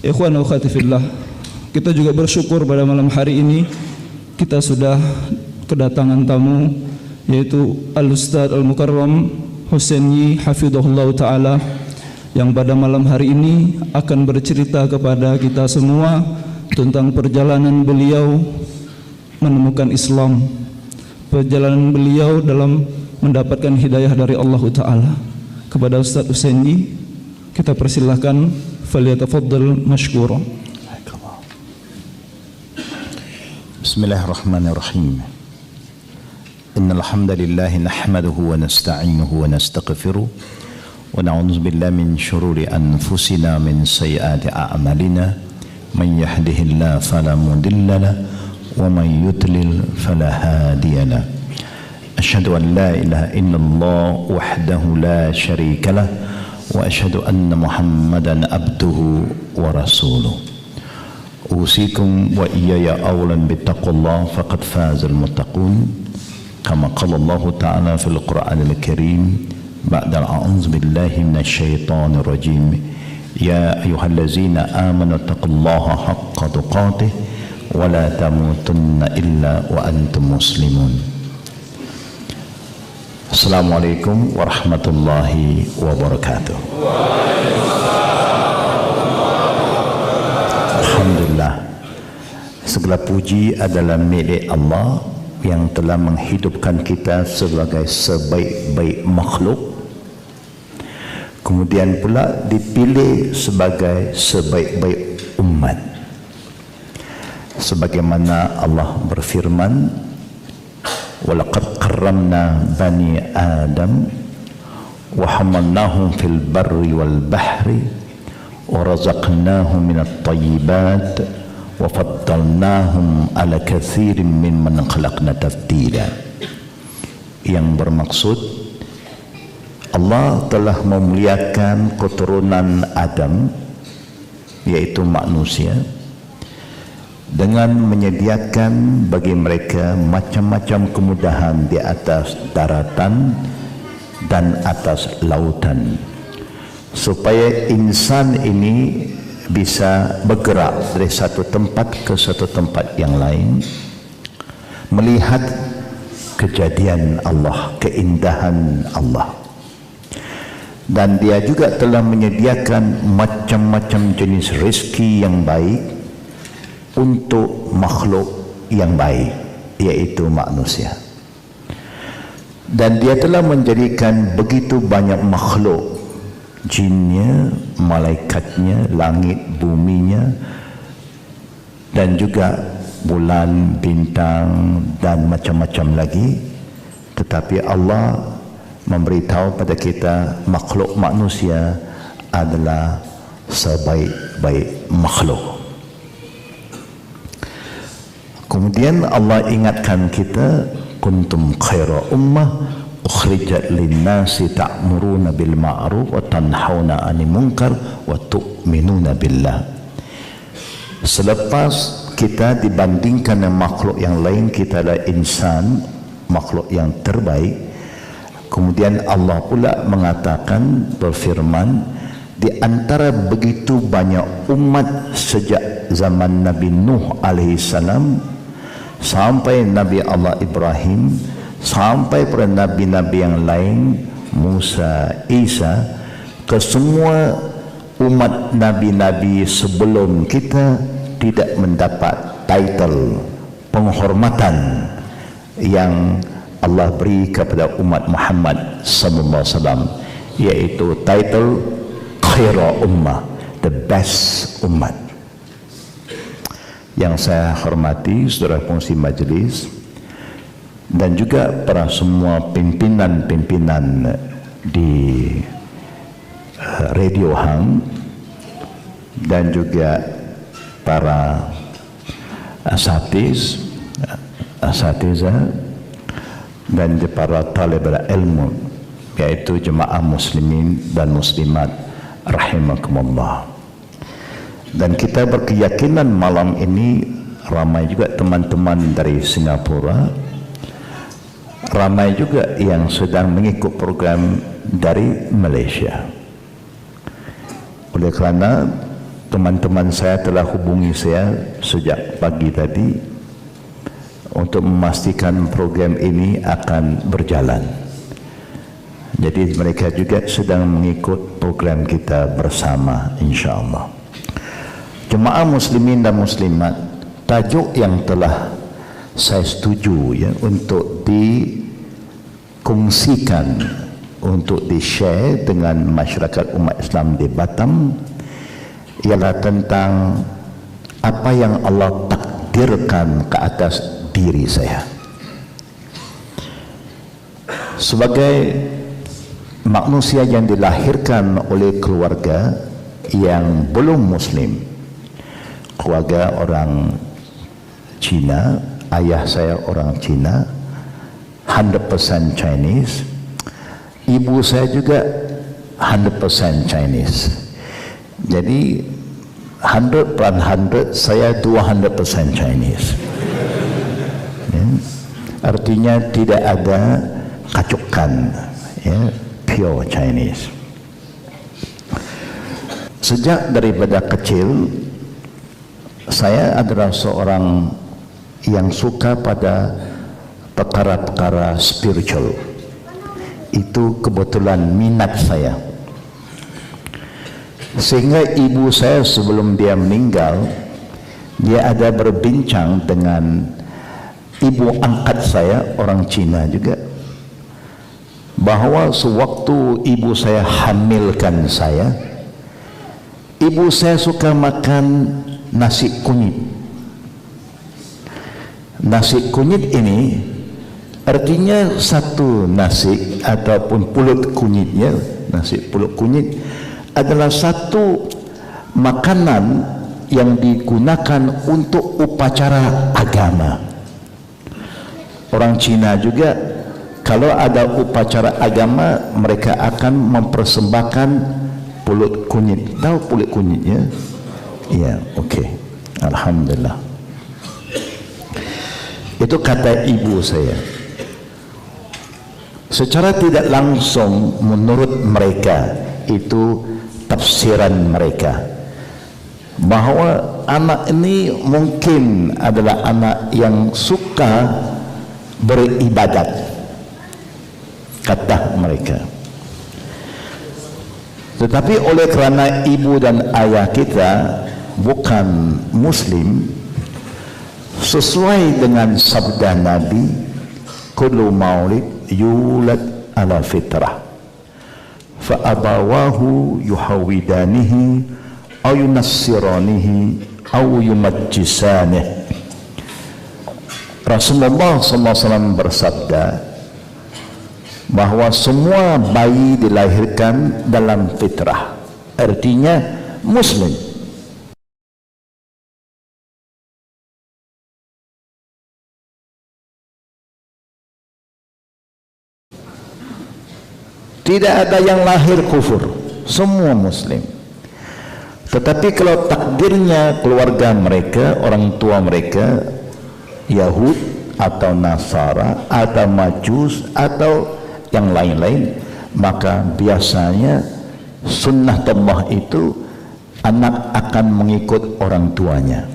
Ikhwan wa akhwati fillah, kita juga bersyukur pada malam hari ini kita sudah kedatangan tamu, yaitu Al-Ustadz Al-Mukarram Husaini hafidhahullah ta'ala, yang pada malam hari ini akan bercerita kepada kita semua tentang perjalanan beliau menemukan Islam, perjalanan beliau dalam mendapatkan hidayah dari Allah Ta'ala. Kepada Ustadz Husaini kita persilahkan, falyatafaddal mashkura. Bismillahirrahmanirrahim. Innal hamdalillah nahmaduhu wa nasta'inuhu wa nastaghfiruh wa na'udzu billahi min shururi anfusina min sayyiati a'malina man yahdihillahu fala mudilla lahu wa man yudlil fala hadiya lahu. Asyhadu an la ilaha illallah wahdahu la syarika lahu wa asyhadu anna Muhammadan abduhu wa rasuluh. Usikum wa iyaya awlan bittaqullah faqad fazal muttaqun. Kama qala Allah Ta'ala fil Qur'anil Karim ba'da a'udzu billahi minasyaitonir rajim. Ya ayyuhallazina amanu taqullaha haqqa tuqatih wa la tamutunna illa wa antum muslimun. Assalamualaikum warahmatullahi wabarakatuh. Alhamdulillah, segala puji adalah milik Allah yang telah menghidupkan kita sebagai sebaik-baik makhluk, kemudian pula dipilih sebagai sebaik-baik umat. Sebagaimana Allah berfirman, walaqad karramna bani Adam wa hamalnahum fil barri wal bahri wa razaqnahum minat thayyibat wa faddalnahum ala katsirin mimman khalaqna tafdila. Yang bermaksud Allah telah memuliakan keturunan Adam, yaitu manusia, dengan menyediakan bagi mereka macam-macam kemudahan di atas daratan dan atas lautan, supaya insan ini bisa bergerak dari satu tempat ke satu tempat yang lain, melihat kejadian Allah, keindahan Allah. Dan dia juga telah menyediakan macam-macam jenis rezeki yang baik untuk makhluk yang baik, yaitu manusia. Dan dia telah menjadikan begitu banyak makhluk, jinnya, malaikatnya, langit, buminya, dan juga bulan, bintang, dan macam-macam lagi. Tetapi Allah memberitahu pada kita makhluk manusia adalah sebaik-baik makhluk. Kemudian Allah ingatkan kita, kuntum khaira ummah ukhrijat linnasi ta'muruna bil ma'ruf wa tanhauna 'anil munkar wa tu'minuna billah. Selepas kita dibandingkan dengan makhluk yang lain, kita adalah insan, makhluk yang terbaik. Kemudian Allah pula mengatakan, berfirman, di antara begitu banyak umat sejak zaman Nabi Nuh alaihissalam sampai Nabi Allah Ibrahim, sampai pada nabi-nabi yang lain, Musa, Isa, ke semua umat nabi-nabi sebelum kita tidak mendapat title penghormatan yang Allah beri kepada umat Muhammad sallallahu alaihi wasallam, yaitu title khaira ummah, the best umat. Yang saya hormati saudara pengurus majelis dan juga para semua pimpinan-pimpinan di Radio Hang, dan juga para asatiza dan para talibul ilmu, yaitu jemaah muslimin dan muslimat rahimakumullah. Dan kita berkeyakinan malam ini ramai juga teman-teman dari Singapura, ramai juga yang sedang mengikut program dari Malaysia. Oleh kerana teman-teman saya telah hubungi saya sejak pagi tadi untuk memastikan program ini akan berjalan. Jadi mereka juga sedang mengikut program kita bersama, insya-Allah. Jemaah muslimin dan muslimat, tajuk yang telah saya setuju ya untuk dikongsikan, untuk di-share dengan masyarakat umat Islam di Batam ialah tentang apa yang Allah takdirkan ke atas diri saya. Sebagai manusia yang dilahirkan oleh keluarga yang belum muslim, keluarga orang Cina, ayah saya orang Cina, 100% Chinese, ibu saya juga 100% Chinese. Jadi 100/100 saya 200% Chinese. Ya. Artinya tidak ada kacukan, ya, pure Chinese. Sejak daripada kecil saya adalah seorang yang suka pada perkara-perkara spiritual. Itu kebetulan minat saya. Sehingga ibu saya sebelum dia meninggal, dia ada berbincang dengan ibu angkat saya, orang Cina juga, bahwa sewaktu ibu saya hamilkan saya, ibu saya suka makan nasi kunyit. Nasi kunyit ini artinya satu nasi ataupun pulut kunyitnya, nasi pulut kunyit adalah satu makanan yang digunakan untuk upacara agama. Orang Cina juga kalau ada upacara agama mereka akan mempersembahkan pulut kunyit. Tahu pulut kunyitnya? Iya, okey. Alhamdulillah. Itu kata ibu saya. Secara tidak langsung menurut mereka, itu tafsiran mereka, bahwa anak ini mungkin adalah anak yang suka beribadat, kata mereka. Tetapi oleh kerana ibu dan ayah kita bukan muslim, sesuai dengan sabda Nabi, kullu maulid yulad ala fitrah fa abawahu yuhawidanihi aw yunassiranihi aw yumajjisanihi. Rasulullah SAW bersabda bahwa semua bayi dilahirkan dalam fitrah, artinya muslim. Tidak ada yang lahir kufur, semua muslim. Tetapi kalau takdirnya keluarga mereka, orang tua mereka Yahud atau Nasara atau Majus atau yang lain-lain, maka biasanya sunnah Allah itu anak akan mengikut orang tuanya.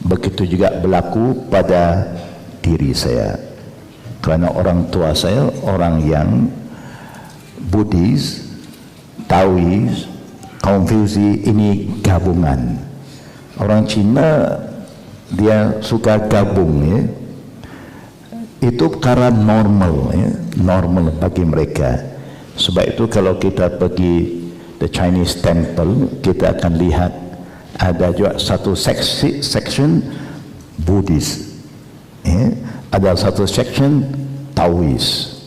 Begitu juga berlaku pada diri saya, kerana orang tua saya orang yang Buddhis, Taois, Konfusi, ini gabungan. Orang Cina dia suka gabung, ya. Itu perkara normal, ya, normal bagi mereka. Sebab itu kalau kita pergi the Chinese temple, kita akan lihat ada juga satu section Buddhis, ya. Ada satu section Taois,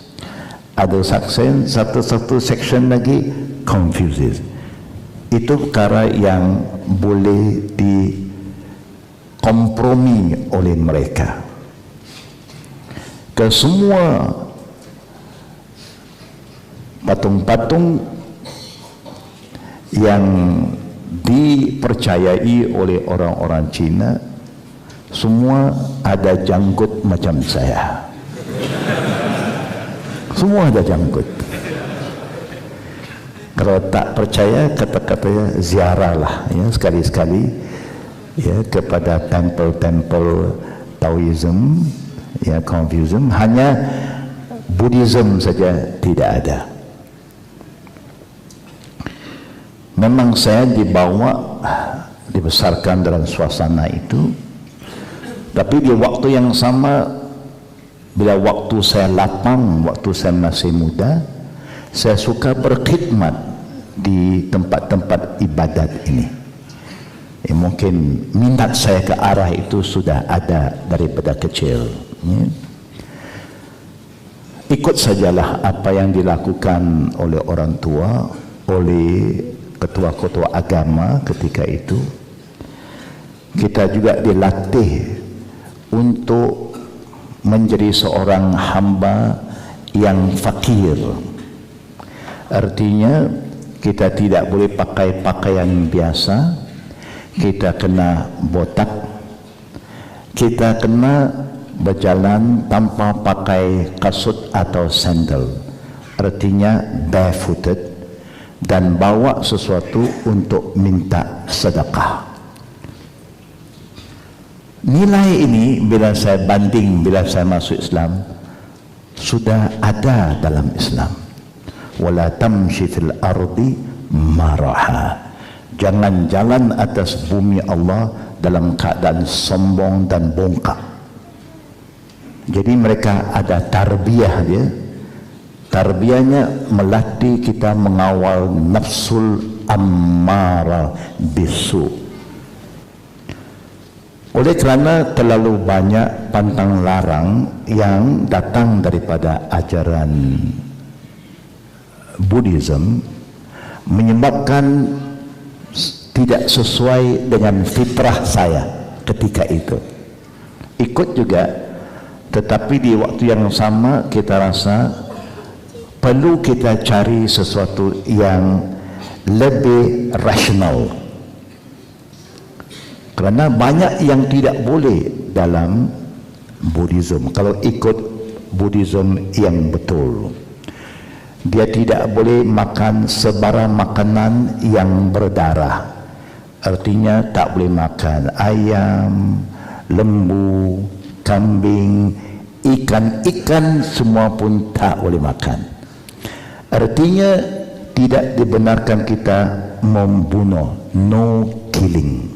ada satu section lagi Confucius. Itu perkara yang boleh dikompromi oleh mereka. Ke semua patung-patung yang dipercayai oleh orang-orang Cina, semua ada janggut macam saya. Semua ada janggut. Kalau tak percaya, kata-katanya ziarahlah ya sekali-sekali ya kepada tempel-tempel Taoism, ya Confucianism. Hanya Buddhism saja tidak ada. Memang saya dibesarkan dalam suasana itu, tapi di waktu yang sama, bila waktu saya lapang, waktu saya masih muda, saya suka berkhidmat di tempat-tempat ibadat ini. Mungkin minat saya ke arah itu sudah ada daripada kecil. Ikut sajalah apa yang dilakukan oleh orang tua, oleh ketua-ketua agama ketika itu. Kita juga dilatih untuk menjadi seorang hamba yang fakir. Artinya kita tidak boleh pakai pakaian biasa, kita kena botak, kita kena berjalan tanpa pakai kasut atau sandal, artinya barefooted, dan bawa sesuatu untuk minta sedekah. Nilai ini bila saya banding, bila saya masuk Islam, sudah ada dalam Islam. Wala tamshi fil ardi maraha. Jangan jalan atas bumi Allah dalam keadaan sombong dan bongkak. Jadi mereka ada tarbiyah dia. Tarbiyahnya melatih kita mengawal nafsul ammara bisu. Oleh kerana terlalu banyak pantang larang yang datang daripada ajaran Buddhism, menyebabkan tidak sesuai dengan fitrah saya ketika itu. Ikut juga, tetapi di waktu yang sama kita rasa perlu kita cari sesuatu yang lebih rasional. Kerana banyak yang tidak boleh dalam Buddhism. Kalau ikut Buddhism yang betul, dia tidak boleh makan sebarang makanan yang berdarah. Artinya tak boleh makan ayam, lembu, kambing, ikan semua pun tak boleh makan. Artinya tidak dibenarkan kita membunuh, no killing.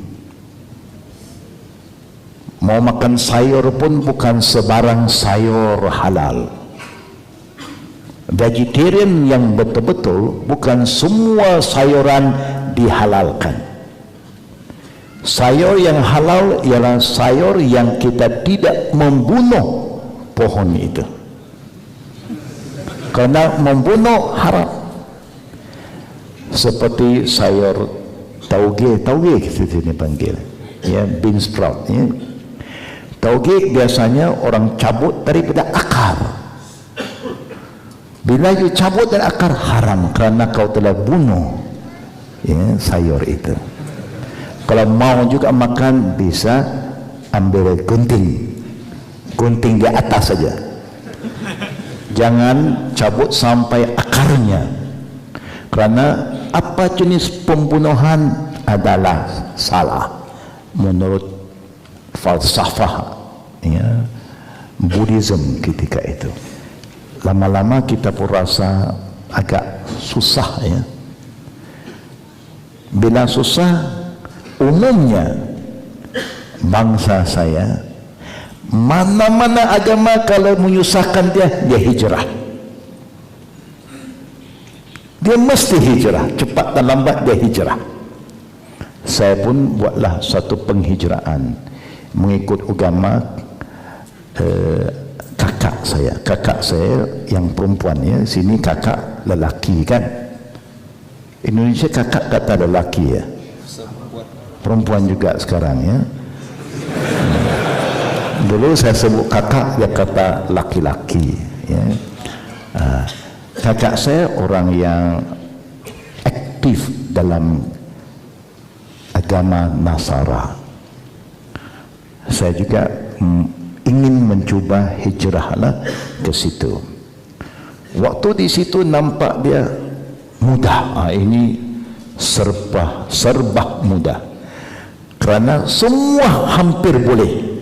Mau makan sayur pun bukan sebarang sayur halal. Vegetarian yang betul-betul, bukan semua sayuran dihalalkan. Sayur yang halal ialah sayur yang kita tidak membunuh pohon itu. Kerana membunuh haram. Seperti sayur tauge kita sini panggil, ya, bean sprout, ya. Tauge biasanya orang cabut daripada akar. Bila you cabut dari akar, haram kerana kau telah bunuh, ya, sayur itu. Kalau mau juga makan, bisa ambil gunting di atas saja. Jangan cabut sampai akarnya, kerana apa jenis pembunuhan adalah salah menurut falsafah, ya, Buddhism ketika itu. Lama-lama kita pun rasa agak susah, ya. Bila susah, umumnya bangsa saya, mana-mana agama kalau menyusahkan dia hijrah. Dia mesti hijrah, cepat dan lambat dia hijrah. Saya pun buatlah satu penghijraan mengikut agama kakak saya yang perempuan, ya. Sini kakak lelaki kan, Indonesia kakak kata lelaki, ya, perempuan juga sekarang, ya. Dulu saya sebut kakak, dia kata laki-laki, ya. Kakak saya orang yang aktif dalam agama Nasara. Saya juga ingin mencuba hijrahlah ke situ. Waktu di situ nampak dia mudah. Ini serba mudah, kerana semua hampir boleh.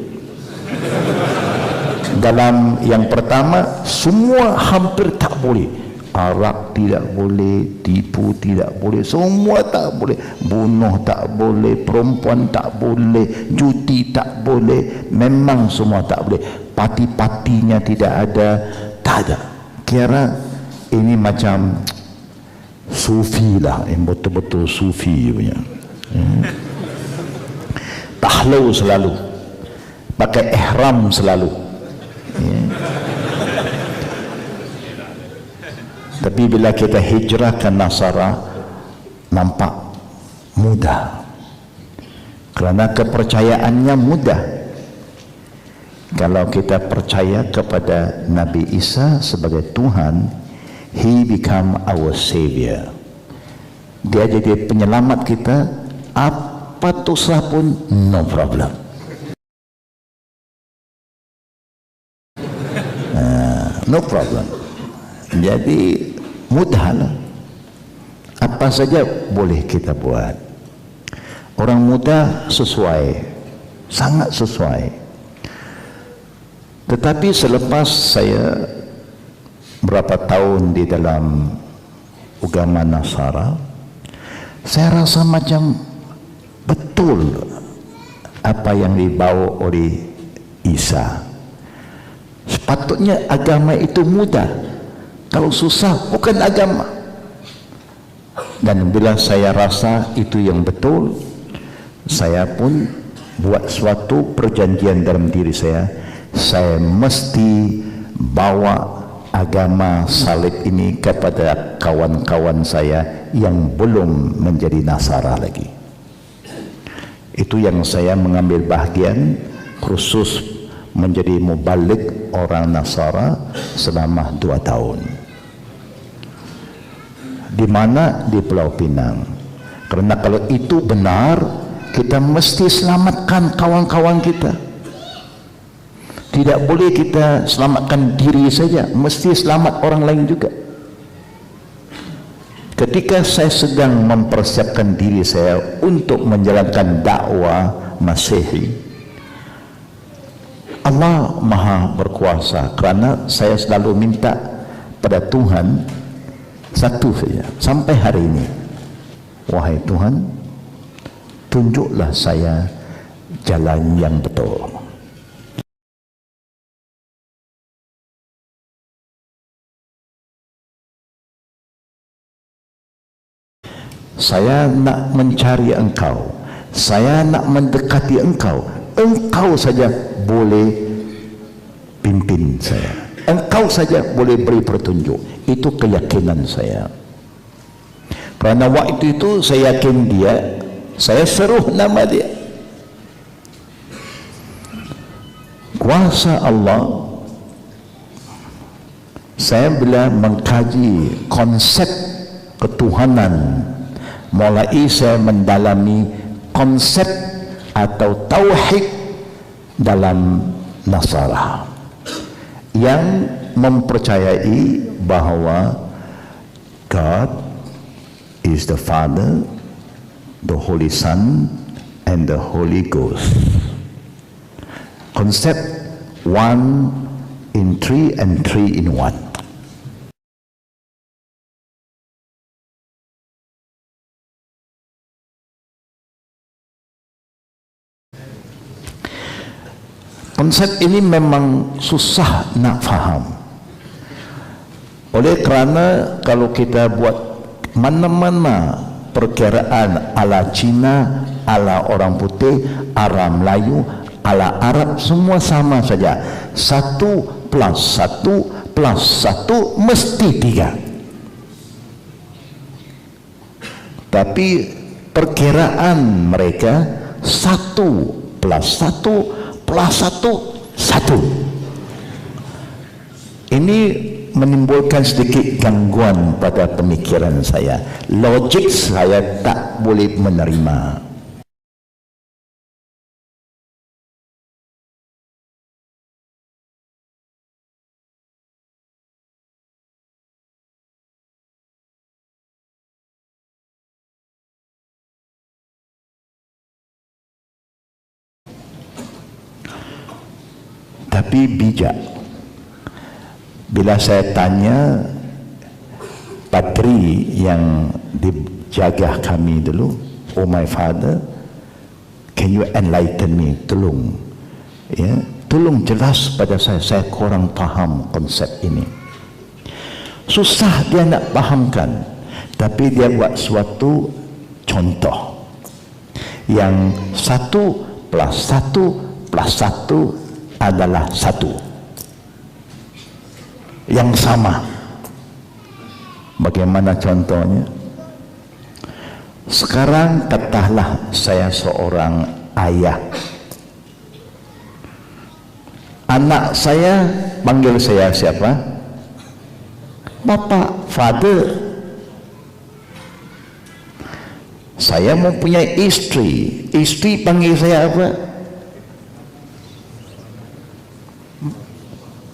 Dalam yang pertama, semua hampir tak boleh. Arak tidak boleh, tipu tidak boleh, semua tak boleh. Bunuh tak boleh, perempuan tak boleh, judi tak boleh, memang semua tak boleh. Parti-partinya tidak ada, tak ada. Kira ini macam sufi lah, yang betul-betul sufi punya. Tahlau selalu, pakai ihram selalu. Tapi bila kita hijrah ke Nasara, nampak mudah, kerana kepercayaannya mudah. Kalau kita percaya kepada Nabi Isa sebagai Tuhan, He become our Savior. Dia jadi penyelamat kita. Apa dosa pun no problem. No problem. Jadi mudahlah. Apa saja boleh kita buat. Orang muda sesuai, sangat sesuai. Tetapi selepas saya berapa tahun di dalam agama Nasara, saya rasa macam betul apa yang dibawa oleh Isa. Sepatutnya agama itu mudah. Kalau susah, bukan agama. Dan bila saya rasa itu yang betul, saya pun buat suatu perjanjian dalam diri saya mesti bawa agama salib ini kepada kawan-kawan saya yang belum menjadi Nasara lagi. Itu yang saya mengambil bahagian khusus menjadi mubalik orang Nasara selama 2 tahun. Di mana? Di Pulau Pinang. Kerana kalau itu benar, kita mesti selamatkan kawan-kawan kita. Tidak boleh kita selamatkan diri saja, mesti selamat orang lain juga. Ketika saya sedang mempersiapkan diri saya untuk menjalankan dakwah Masehi, Allah Maha Berkuasa, kerana saya selalu minta pada Tuhan satu saja sampai hari ini. Wahai Tuhan, tunjuklah saya jalan yang betul. Saya nak mencari Engkau, saya nak mendekati Engkau. Engkau saja boleh pimpin saya, Engkau saja boleh beri petunjuk. Itu keyakinan saya. Kerana waktu itu saya yakin dia, saya seruh nama dia. Kuasa Allah. Saya bila mengkaji konsep ketuhanan, mulai saya mendalami konsep atau tauhid dalam Nasara yang mempercayai bahawa God is the Father, the Holy Son, and the Holy Ghost. Konsep 1 in 3 and 3 in 1. Konsep ini memang susah nak faham. Oleh kerana kalau kita buat mana-mana perkiraan ala Cina, ala orang putih, ala Melayu, ala Arab, semua sama saja. 1 plus 1 plus 1 mesti 3. Tapi perkiraan mereka 1 plus 1 plus 1. Ini menimbulkan sedikit gangguan pada pemikiran saya. Logik saya tak boleh menerima. tapi bijak. Bila saya tanya patri yang dijaga kami dulu, oh my father, can you enlighten me, tolong, ya, tolong jelas pada saya kurang paham konsep ini. Susah dia nak pahamkan, tapi dia buat suatu contoh yang 1 plus 1 plus 1 adalah 1 yang sama. Bagaimana contohnya? Sekarang katakanlah saya seorang ayah, anak saya panggil saya siapa? Bapak, father. Saya mempunyai istri, istri panggil saya apa?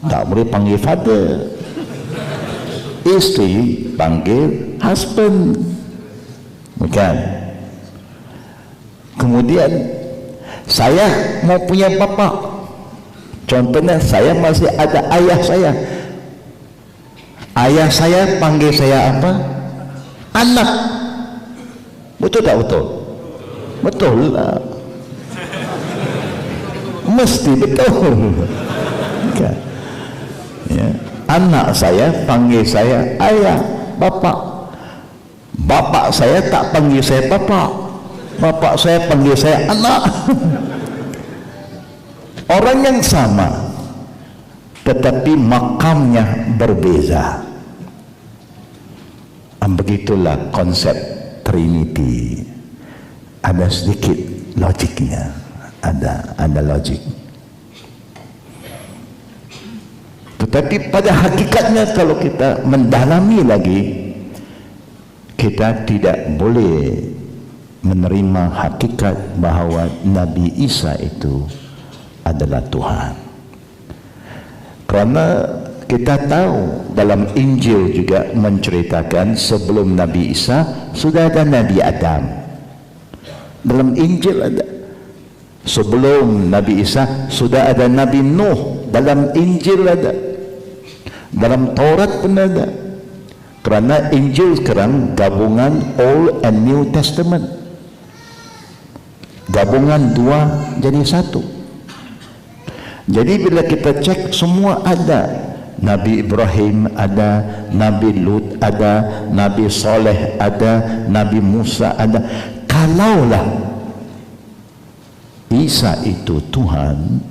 Tak boleh panggil father. Istri panggil husband, bukan? Kemudian saya mau punya bapak, contohnya saya masih ada ayah saya. Ayah saya panggil saya apa? Anak. Betul tak betul? Betul lah. Mesti betul. Bukan? Ya. Anak saya panggil saya ayah, bapak. Bapak saya tak panggil saya bapak. Bapak saya panggil saya anak. Orang yang sama, tetapi makamnya berbeza. Begitulah konsep Trinity. Ada sedikit logiknya, ada logik. Tetapi pada hakikatnya kalau kita mendalami lagi, kita tidak boleh menerima hakikat bahawa Nabi Isa itu adalah Tuhan. Kerana kita tahu dalam Injil juga menceritakan sebelum Nabi Isa sudah ada Nabi Adam. Dalam Injil ada. Sebelum Nabi Isa sudah ada Nabi Nuh. Dalam Injil ada. Dalam Taurat pun ada. Kerana Injil sekarang gabungan Old and New Testament, gabungan dua jadi satu. Jadi bila kita cek, semua ada. Nabi Ibrahim ada, Nabi Lut ada, Nabi Saleh ada, Nabi Musa ada. Kalaulah Isa itu Tuhan,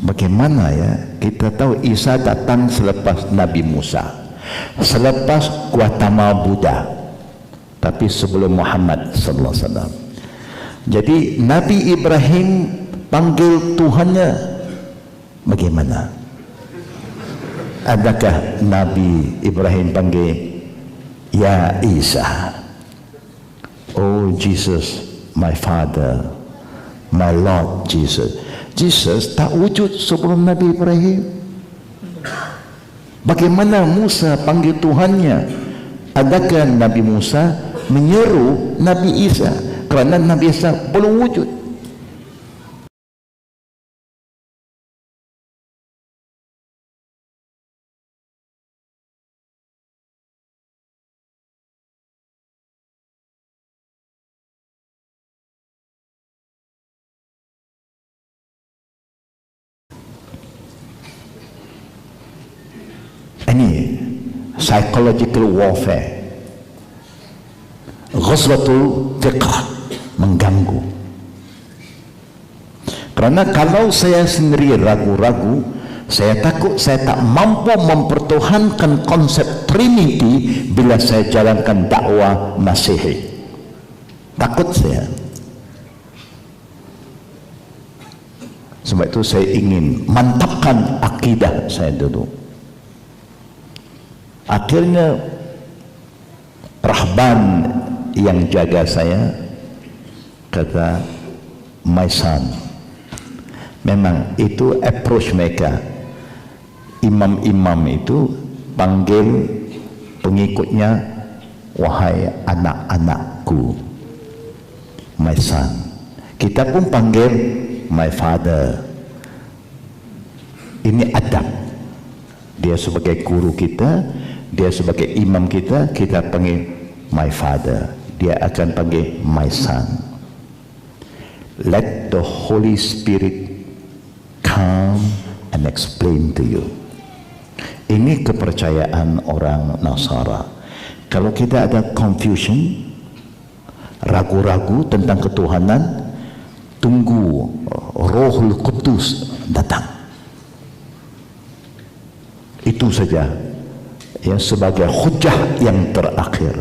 bagaimana ya? Kita tahu Isa datang selepas Nabi Musa, selepas Gautama Buddha, tapi sebelum Muhammad sallallahu alaihi wasallam. Jadi Nabi Ibrahim panggil Tuhannya bagaimana? Adakah Nabi Ibrahim panggil ya Isa, oh Jesus, my father, my Lord Jesus? Jesus tak wujud sebelum Nabi Ibrahim. Bagaimana Musa panggil Tuhannya? Adakah Nabi Musa menyeru Nabi Isa? Kerana Nabi Isa belum wujud. Ini psychological warfare, ghazwatul fiqh, mengganggu. Kerana kalau saya sendiri ragu-ragu, saya takut saya tak mampu mempertahankan konsep Trinity bila saya jalankan dakwah Masihi. Takut saya. Sebab itu saya ingin mantapkan akidah saya dulu. Akhirnya rahban yang jaga saya kata, my son, memang itu approach mereka. Imam-imam itu panggil pengikutnya, wahai anak-anakku, my son. Kita pun panggil my father, Ini adab. Dia sebagai guru kita, dia sebagai imam kita, kita panggil my father. Dia akan panggil my son. Let the Holy Spirit come and explain to you. Ini kepercayaan orang Nasara. Kalau kita ada confusion, ragu-ragu tentang ketuhanan, tunggu Rohul Qudus datang. Itu saja ya, sebagai hujah yang terakhir.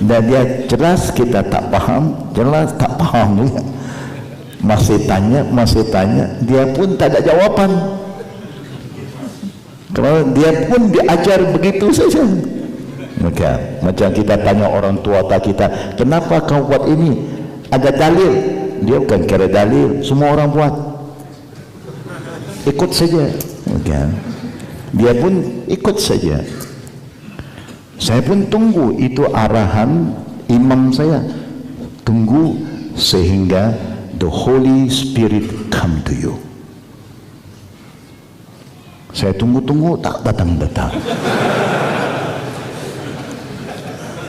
Dan dia jelas kita tak paham, jelas tak paham juga. Masih tanya, dia pun tak ada jawapan. Kalau dia pun diajar begitu saja. Macam kita tanya orang tua kita, kenapa kau buat ini? Ada dalil? Dia bukan kira dalil, semua orang buat. Ikut saja. Dia pun ikut saja. Saya pun tunggu itu arahan imam saya. Tunggu sehingga the Holy Spirit come to you. Saya tunggu-tunggu, tak datang-datang.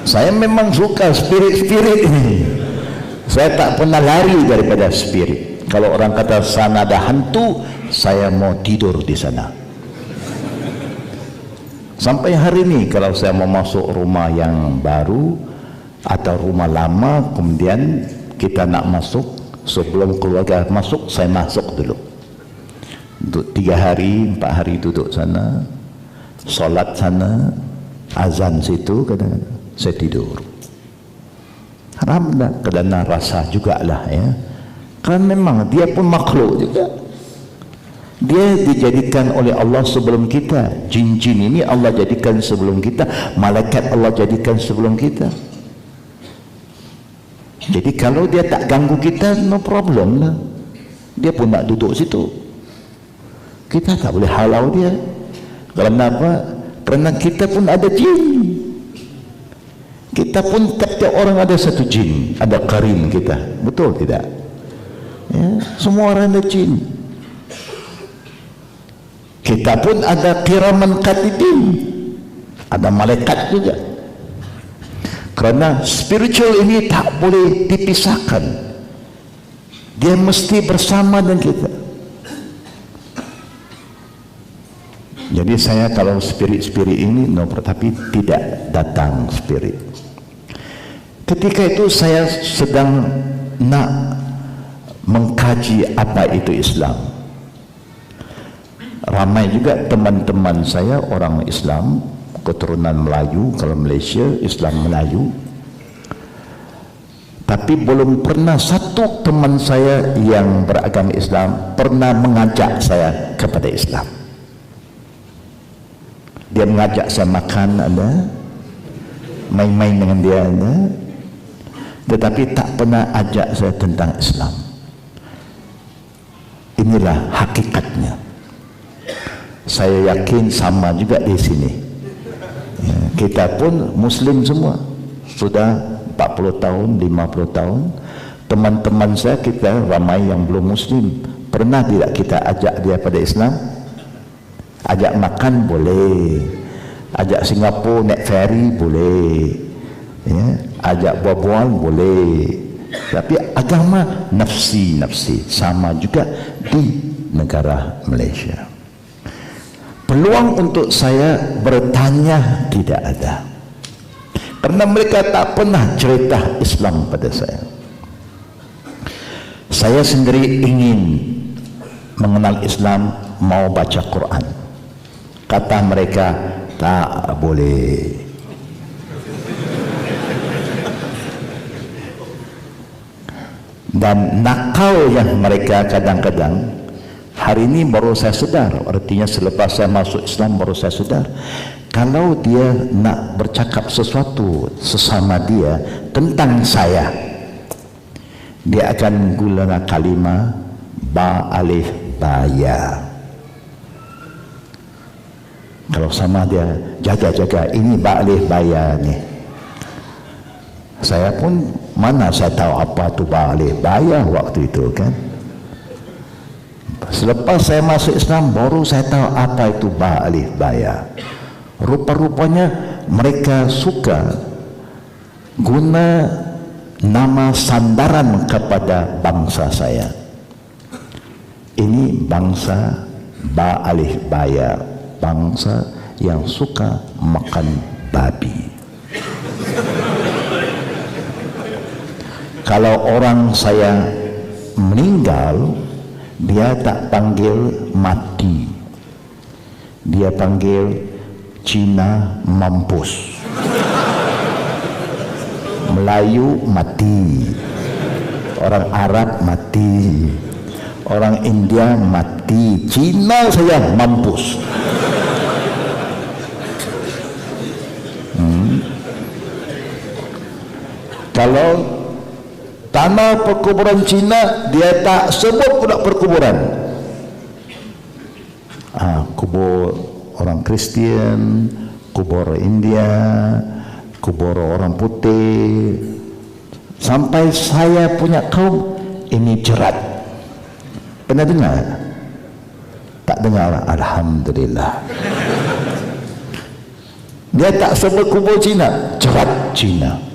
Saya memang suka spirit-spirit ini. Saya tak pernah lari daripada spirit. Kalau orang kata sana ada hantu, saya mau tidur di sana. Sampai hari ini kalau saya mau masuk rumah yang baru atau rumah lama, kemudian kita nak masuk, sebelum keluarga masuk, saya masuk dulu. Untuk 3 hari, 4 hari duduk sana, solat sana, azan situ, kadang-kadang saya tidur. Haram dah, kerana rasa jugalah ya. Kan memang dia pun makhluk juga. Dia dijadikan oleh Allah sebelum kita. Jin-jin ini Allah jadikan sebelum kita, malaikat Allah jadikan sebelum kita. Jadi kalau dia tak ganggu kita, no problem lah. Dia pun nak duduk situ. Kita tak boleh halau dia. Kerana apa? Kerana kita pun ada jin. Kita pun tiap-tiap orang ada satu jin, ada karin kita. Betul tidak? Ya, semua orang ada jin. Kita pun ada kiraman katibin, ada malaikat juga. Kerana spiritual ini tak boleh dipisahkan. Dia mesti bersama dengan kita. Jadi saya kalau spirit-spirit ini no, tapi tidak datang spirit. Ketika itu saya sedang nak mengkaji apa itu Islam. Ramai juga teman-teman saya orang Islam keturunan Melayu, kalau Malaysia Islam Melayu, tapi belum pernah satu teman saya yang beragama Islam pernah mengajak saya kepada Islam. Dia mengajak saya makan, ada main-main dengan dia, ada, tetapi tak pernah ajak saya tentang Islam. Inilah hakikatnya. Saya yakin sama juga di sini ya, kita pun Muslim semua, sudah 40 tahun, 50 tahun. Teman-teman saya kita ramai yang belum Muslim. Pernah tidak kita ajak dia pada Islam? Ajak makan boleh, ajak Singapura naik ferry boleh ya, ajak bual-bual boleh. Tapi agama nafsi-nafsi, sama juga di negara Malaysia. Peluang untuk saya bertanya tidak ada, karena mereka tak pernah cerita Islam pada saya. Saya sendiri ingin mengenal Islam, mau baca Quran. Kata mereka tak boleh. Dan nakal yang mereka kadang-kadang, hari ini baru saya sedar, artinya selepas saya masuk Islam baru saya sedar, kalau dia nak bercakap sesuatu sesama dia tentang saya, dia akan gunakan kalimah ba alif ba ya. Kalau sama dia, jaga-jaga ini ba alif ba ya ni. Saya pun mana saya tahu apa tu ba alif ba ya waktu itu kan. Selepas saya masuk Islam, baru saya tahu apa itu ba alif ba ya. Rupa-rupanya mereka suka guna nama sandaran kepada bangsa saya. Ini bangsa ba alif ba ya, bangsa yang suka makan babi. Kalau orang saya meninggal, dia tak panggil mati, dia panggil Cina mampus, Melayu mati, orang Arab mati, orang India mati, Cina saja mampus. Kalau tanah perkuburan Cina, dia tak sebut pula perkuburan. Kubur orang Kristian, kubur India, kubur orang putih. Sampai saya punya kaum ini jerat. Pernah dengar? Tak dengar. Alhamdulillah. Dia tak sebut kubur Cina, jerat Cina.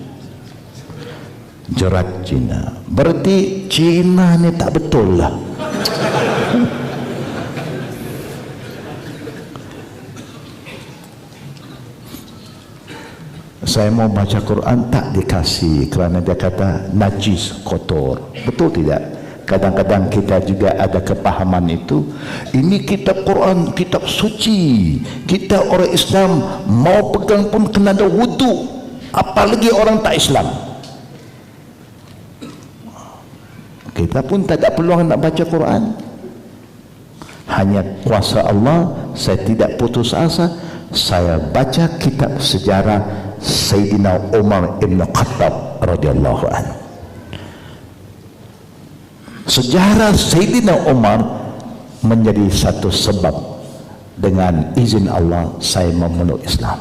Jerat Cina. Berarti Cina ni tak betul lah. Saya mau baca Quran, tak dikasih kerana dia kata najis, kotor. Betul tidak? Kadang-kadang kita juga ada kepahaman itu. Ini kitab Quran, kitab suci. Kita orang Islam mau pegang pun kena ada wudu. Apalagi orang tak Islam. Kita pun tak ada peluang nak baca Quran. Hanya kuasa Allah, saya tidak putus asa. Saya baca kitab sejarah Sayyidina Umar ibn Khattab radhiyallahu anhu. Sejarah Sayyidina Umar menjadi satu sebab dengan izin Allah saya memeluk Islam.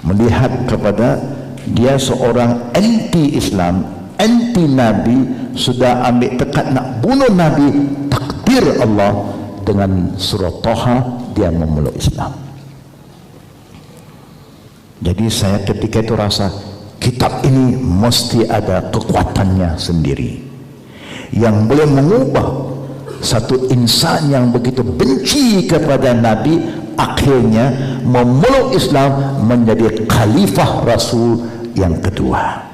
Melihat kepada dia seorang anti-Islam, anti-Nabi, sudah ambil tekad nak bunuh Nabi, takdir Allah dengan surah Taha dia memeluk Islam. Jadi saya ketika itu rasa kitab ini mesti ada kekuatannya sendiri yang boleh mengubah satu insan yang begitu benci kepada Nabi akhirnya memeluk Islam menjadi khalifah Rasul yang kedua.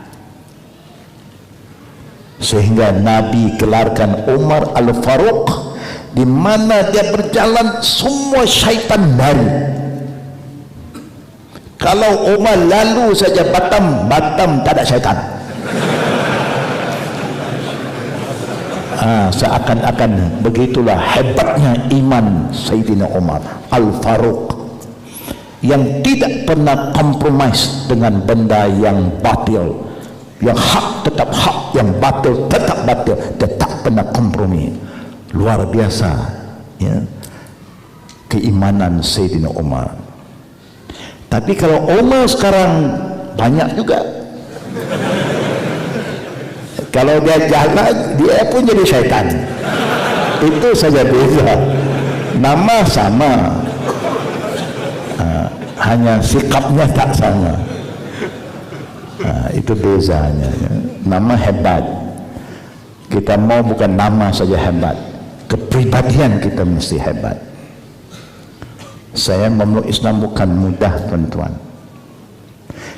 Sehingga Nabi gelarkan Umar Al-Faruq, di mana dia berjalan semua syaitan lari. Kalau Umar lalu saja Batam tak ada syaitan. Seakan-akan begitulah hebatnya iman Sayyidina Umar Al-Faruq, yang tidak pernah kompromis dengan benda yang batil. Yang hak tetap hak, yang batil tetap batil. Dia tak pernah kompromi. Luar biasa ya, keimanan Sayyidina Umar. Tapi kalau Umar sekarang banyak juga. Kalau dia jalan, dia pun jadi syaitan. Itu saja beza. Nama sama, hanya sikapnya tak sama. Itu bezanya. Nama hebat. Kita mau bukan nama saja hebat, kepribadian kita mesti hebat. Saya memeluk Islam bukan mudah, tuan-tuan.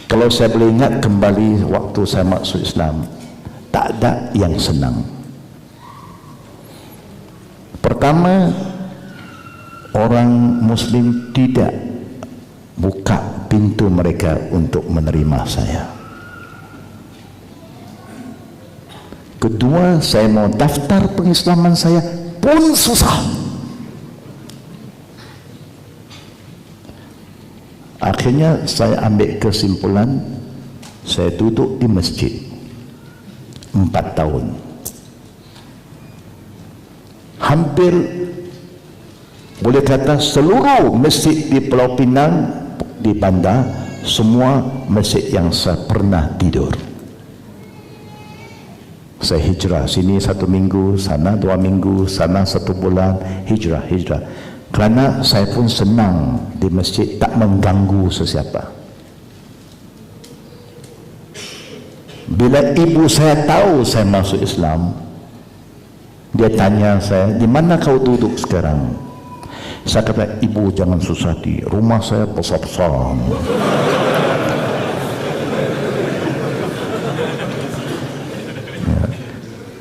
Kalau saya boleh ingat kembali waktu saya masuk Islam, tak ada yang senang. Pertama, orang Muslim tidak buka pintu mereka untuk menerima saya. Kedua, saya mau daftar pengislaman saya pun susah. Akhirnya saya ambil kesimpulan, saya duduk di masjid 4 tahun. Hampir boleh kata seluruh masjid di Pulau Pinang, di Bandar, semua masjid yang saya pernah tidur. Saya hijrah, sini 1 minggu, sana 2 minggu, sana 1 bulan, hijrah. Kerana saya pun senang di masjid, tak mengganggu sesiapa. Bila ibu saya tahu saya masuk Islam, dia tanya saya, di mana kau duduk sekarang? Saya kata, ibu jangan susah hati, rumah saya besar-besar.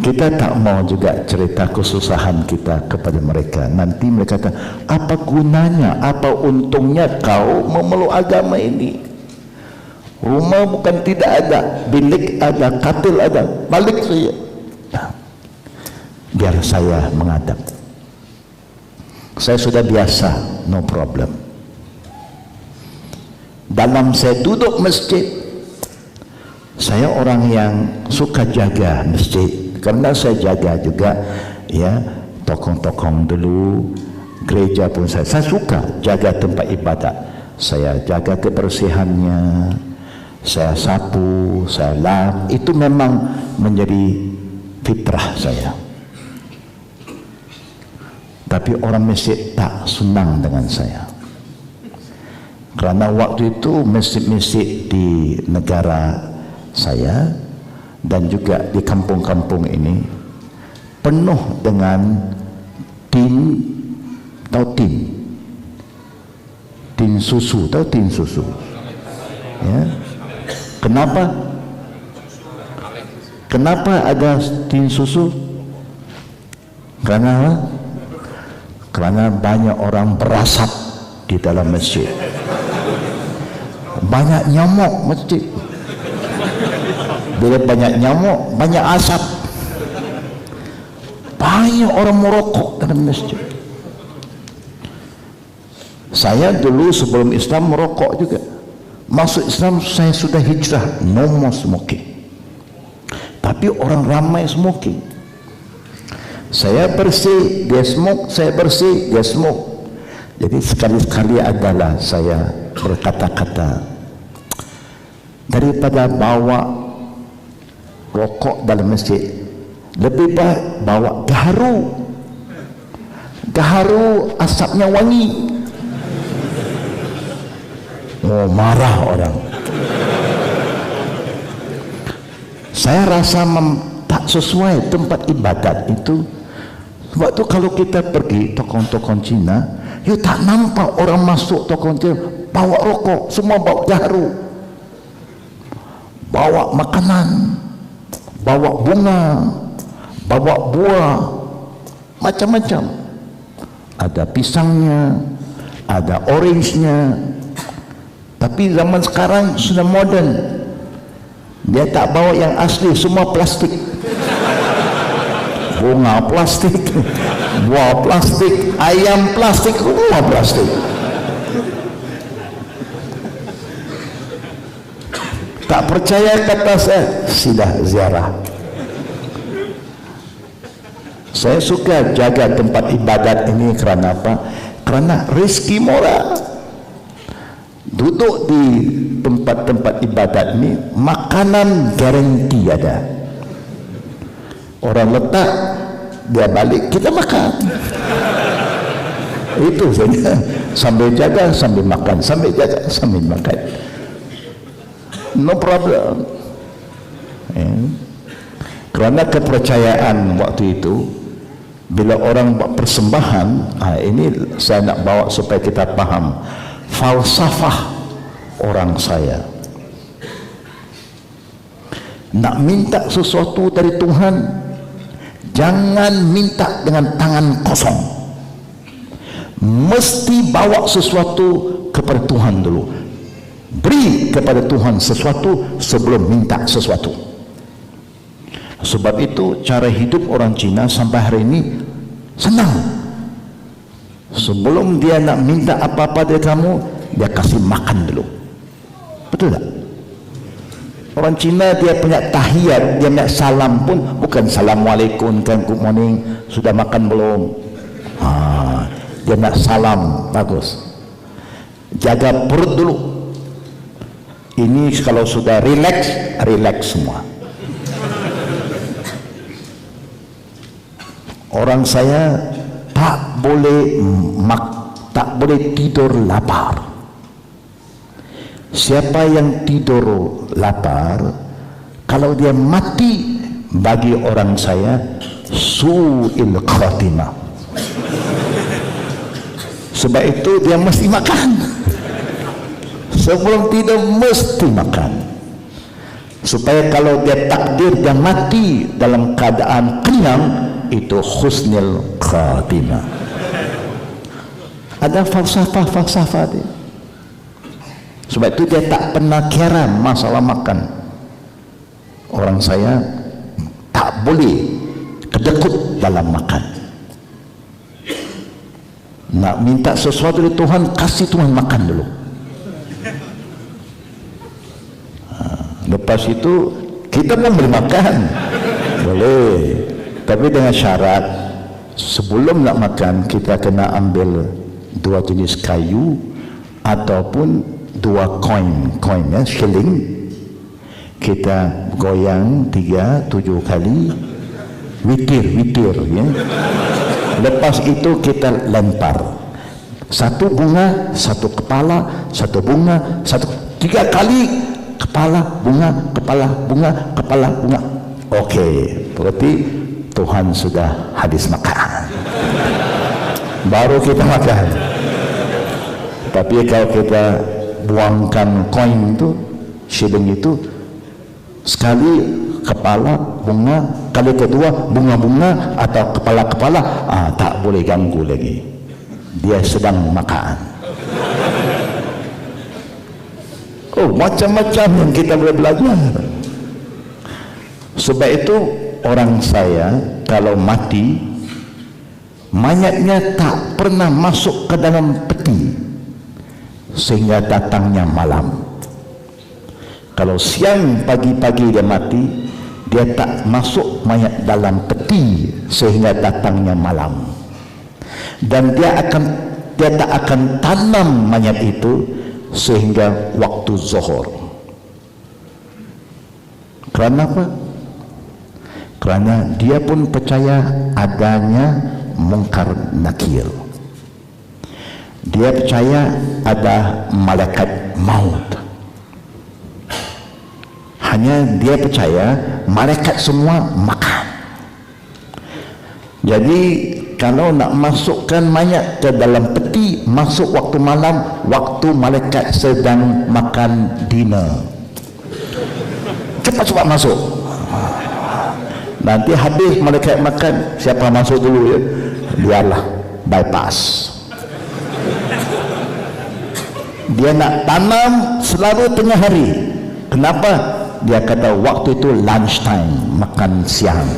Kita tak mau juga cerita kesusahan kita kepada mereka. Nanti mereka kata, apa gunanya, apa untungnya kau memeluk agama ini? Rumah bukan tidak ada, bilik ada, katil ada, balik saja. Nah, biar saya mengadap. Saya sudah biasa, no problem. Dalam saya duduk masjid, saya orang yang suka jaga masjid. Karena saya jaga juga, ya, tokong-tokong dulu, gereja pun saya suka jaga tempat ibadat. Saya jaga kebersihannya, saya sapu, saya lap, itu memang menjadi fitrah saya. Tapi orang masjid tak senang dengan saya. Kerana waktu itu masjid-masjid di negara saya dan juga di kampung-kampung ini penuh dengan tin susu, tahu tin susu, ya. Kenapa ada tin susu? Karena banyak orang berasap di dalam masjid, banyak nyamuk masjid. Bila banyak nyamuk, banyak asap, banyak orang merokok dalam masjid. Saya dulu sebelum Islam merokok juga. Masuk Islam saya sudah hijrah, no more smoking. Tapi orang ramai smoking. Saya bersih, dia smoke, saya bersih, dia smoke. Jadi sekali-sekali adalah saya berkata-kata, daripada bawa rokok dalam masjid, lebih baik bawa gaharu asapnya wangi. Oh, marah orang. Saya rasa tak sesuai tempat ibadat itu. Sebab itu kalau kita pergi tokong-tokong Cina, ya tak nampak orang masuk tokong Cina bawa rokok, semua bawa gaharu, bawa makanan, bawa bunga, bawa buah, macam-macam. Ada pisangnya, ada orange-nya. Tapi zaman sekarang sudah modern. Dia tak bawa yang asli, semua plastik. Bunga plastik, buah plastik, ayam plastik, semua plastik. Tak percaya kata saya, sila ziarah. Saya suka jaga tempat ibadat ini kerana apa? Kerana rezeki murah. Duduk di tempat-tempat ibadat ini, makanan garanti ada. Orang letak, dia balik, kita makan. Itu saja. Sambil jaga, sambil makan, sambil jaga, sambil makan. No problem. Kerana kepercayaan waktu itu, bila orang buat persembahan, ini saya nak bawa supaya kita faham falsafah orang saya. Nak minta sesuatu dari Tuhan, jangan minta dengan tangan kosong. Mesti bawa sesuatu kepada Tuhan dulu. Beri kepada Tuhan sesuatu sebelum minta sesuatu. Sebab itu cara hidup orang Cina sampai hari ini senang. Sebelum dia nak minta apa-apa dari kamu, dia kasih makan dulu. Betul tak? Orang Cina dia punya tahiyat, dia punya salam pun bukan Assalamualaikum, kan, good morning, sudah makan belum? Dia nak salam, bagus. Jaga perut dulu. Ini kalau sudah relax, relax semua. orang saya tak boleh tidur lapar. Siapa yang tidur lapar, kalau dia mati, bagi orang saya su'il khatimah. Sebab itu dia mesti makan. Sebelum tidur mesti makan, supaya kalau dia takdir dia mati dalam keadaan kenyang, itu husnul khatimah. Ada falsafah dia. Sebab itu dia tak pernah kira masalah makan. Orang saya tak boleh kedekut dalam makan. Nak minta sesuatu dari Tuhan, kasih Tuhan makan dulu. Lepas itu kita pun boleh makan, boleh, tapi dengan syarat sebelum nak makan kita kena ambil 2 jenis kayu ataupun 2 koin ya, shilling. Kita goyang 3-7 kali, witir ya. Lepas itu kita lempar 1 bunga, 1 kepala, 1 bunga, 3 kali kepala bunga, kepala bunga, kepala bunga. Okey, berarti Tuhan sudah habis makan. Baru kita makan. Tapi kalau kita buangkan koin itu, shilling itu, sekali kepala bunga, kali kedua bunga-bunga atau kepala-kepala, tak boleh ganggu lagi. Dia sedang makan. Oh, macam-macam yang kita boleh belajar. Sebab itu orang saya kalau mati, mayatnya tak pernah masuk ke dalam peti sehingga datangnya malam. Kalau siang pagi-pagi dia mati, dia tak masuk mayat dalam peti sehingga datangnya malam. Dan dia tak akan tanam mayat itu sehingga waktu zuhur. Kerana apa? Kerana dia pun percaya adanya mungkar nakir. Dia percaya ada malaikat maut. Hanya dia percaya malaikat semua makan. Jadi kalau nak masukkan mayat ke dalam peti, masuk waktu malam, waktu malaikat sedang makan dinner. Cepat-cepat masuk. Nanti habis malaikat makan, siapa masuk dulu ya? Biarlah, bypass. Dia nak tanam selalu tengah hari. Kenapa? Dia kata waktu itu lunch time, makan siang.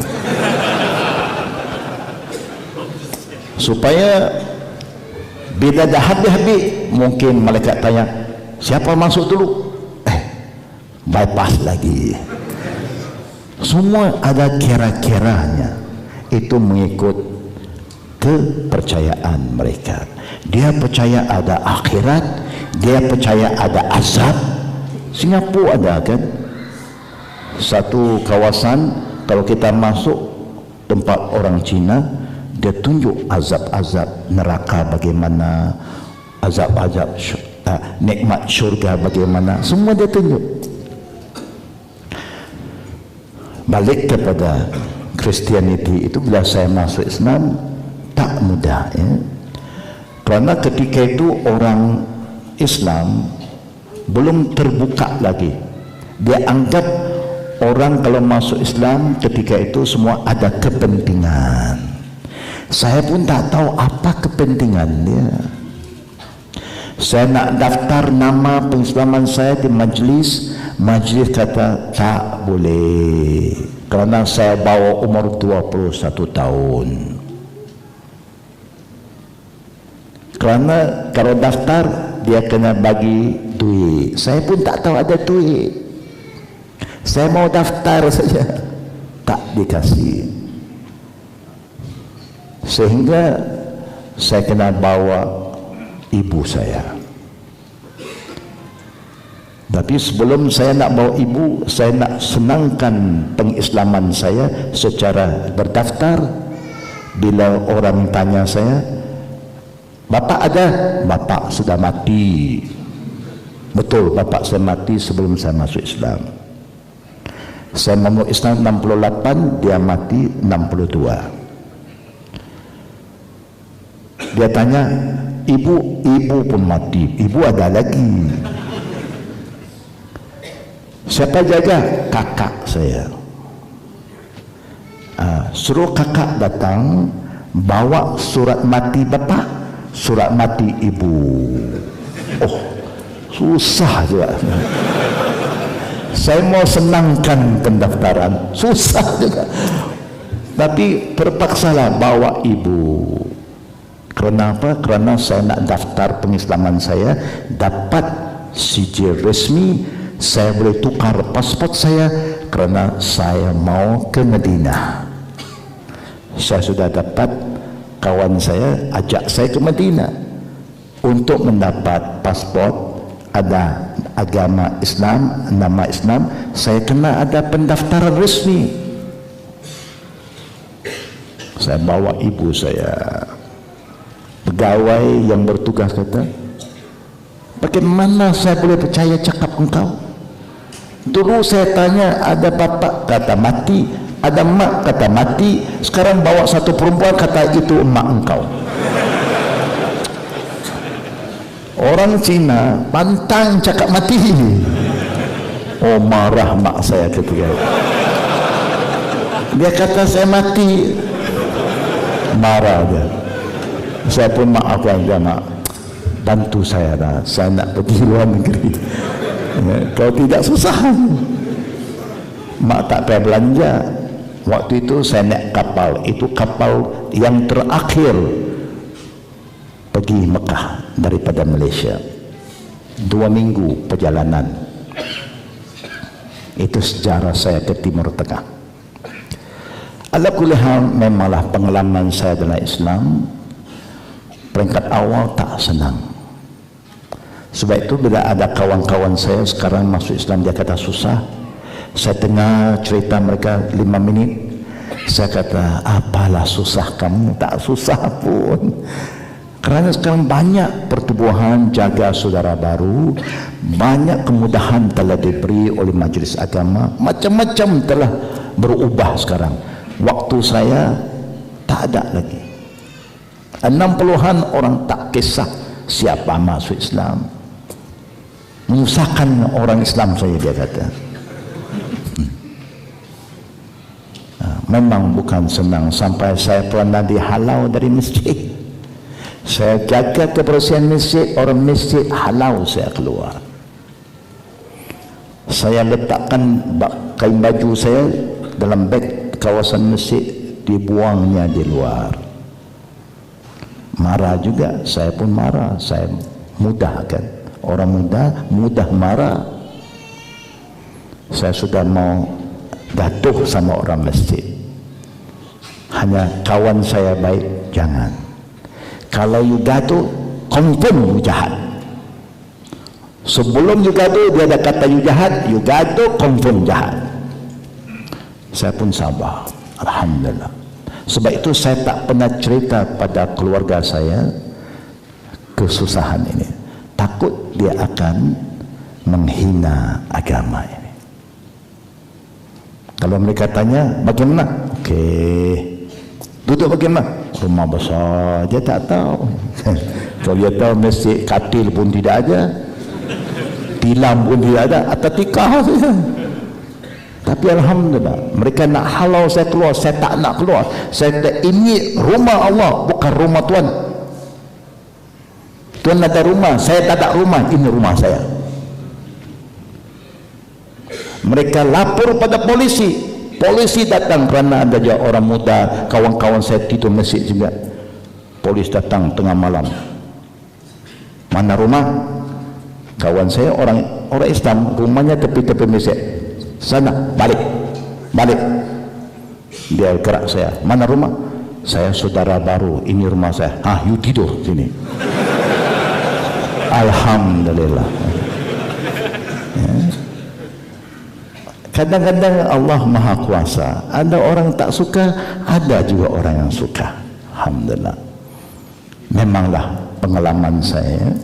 Supaya bila dah habis-habis, mungkin malaikat tanya, siapa masuk dulu? Bypass lagi. Semua ada kira-kiranya. Itu mengikut kepercayaan mereka. Dia percaya ada akhirat, dia percaya ada azab. Singapura ada kan satu kawasan, kalau kita masuk tempat orang Cina, dia tunjuk azab-azab neraka bagaimana, azab-azab nikmat syurga bagaimana, semua dia tunjuk. Balik kepada Christianity itu, bila saya masuk Islam tak mudah ya. Kerana ketika itu orang Islam belum terbuka lagi. Dia anggap orang kalau masuk Islam ketika itu semua ada kepentingan. Saya pun tak tahu apa kepentingan dia. Saya nak daftar nama pengislaman saya di majlis, majlis kata tak boleh kerana saya bawa umur 21 tahun. Kerana kalau daftar dia kena bagi duit. Saya pun tak tahu ada duit. Saya mau daftar saja, tak dikasih. Sehingga saya kena bawa ibu saya. Tapi sebelum saya nak bawa ibu, saya nak senangkan pengislaman saya secara berdaftar. Bila orang tanya saya, bapak ada? Bapak sudah mati. Betul, bapak saya mati sebelum saya masuk Islam. Saya masuk Islam 68, dia mati 62. Dia tanya, ibu pun mati, ibu ada lagi. Siapa jaga? Kakak saya. Suruh kakak datang, bawa surat mati bapak, surat mati ibu. Oh, susah juga. Saya mau senangkan pendaftaran, susah juga. Tapi terpaksalah bawa ibu. Kenapa? Kerana saya nak daftar pengislaman saya, dapat sijil resmi, saya boleh tukar pasport saya kerana saya mau ke Madinah. Saya sudah dapat, kawan saya ajak saya ke Madinah untuk mendapat pasport, ada agama Islam, nama Islam, saya kena ada pendaftaran resmi. Saya bawa ibu saya. Pegawai yang bertugas kata, bagaimana saya boleh percaya cakap engkau? Dulu saya tanya, ada bapak, kata mati, ada mak, kata mati, sekarang bawa satu perempuan, kata itu emak engkau. Orang Cina pantang cakap mati. Oh, marah mak saya ketika dia kata saya mati, marah dia. Saya pun maafkan dia, mak, bantu saya dah, saya nak pergi luar negeri. Kalau tidak susah. Mak tak payah belanja. Waktu itu saya naik kapal, itu kapal yang terakhir pergi Mekah daripada Malaysia. 2 minggu perjalanan. Itu sejarah saya ke Timur Tengah. Ala kulli hal, memanglah pengalaman saya dalam Islam peringkat awal tak senang. Sebab itu bila ada kawan-kawan saya sekarang masuk Islam, dia kata susah, saya dengar cerita mereka 5 minit, saya kata apalah susah kamu, tak susah pun. Kerana sekarang banyak pertubuhan jaga saudara baru, banyak kemudahan telah diberi oleh majlis agama, macam-macam telah berubah sekarang. Waktu saya tak ada lagi. 60-an orang tak kisah siapa masuk Islam, menyusahkan orang Islam saya, dia kata. Memang bukan senang. Sampai saya pernah dihalau dari masjid. Saya jaga kebersihan masjid, orang masjid halau saya keluar. Saya letakkan kain baju saya dalam beg kawasan masjid, dibuangnya di luar. Marah juga, saya pun marah. Saya mudah kan, orang mudah marah. Saya sudah mau gaduh sama orang masjid. Hanya kawan saya baik, jangan. Kalau you gaduh, confirm you jahat. Sebelum you gaduh, dia ada kata you jahat, you gaduh, confirm jahat. Saya pun sabar, alhamdulillah. Sebab itu saya tak pernah cerita pada keluarga saya kesusahan ini. Takut dia akan menghina agama ini. Kalau mereka tanya, bagaimana? Okey, duduk bagaimana? Rumah besar, dia tak tahu. Kalau dia tahu masjid, katil pun tidak ada, tilam pun tidak ada, atas tikar saja. Tapi alhamdulillah, mereka nak halau saya keluar, saya tak nak keluar. Saya kata, ini rumah Allah, bukan rumah Tuan. Tuan ada rumah, saya tak ada rumah, ini rumah saya. Mereka lapor pada polisi. Polisi datang kerana ada je orang muda, kawan-kawan saya tidur masjid juga. Polis datang tengah malam. Mana rumah? Kawan saya orang Islam, rumahnya tepi-tepi masjid. Sana, balik. Dia gerak saya, mana rumah? Saya saudara baru, ini rumah saya. You tidur sini. Alhamdulillah. Kadang-kadang Allah Maha Kuasa. Ada orang tak suka, ada juga orang yang suka. Alhamdulillah. Memanglah pengalaman saya.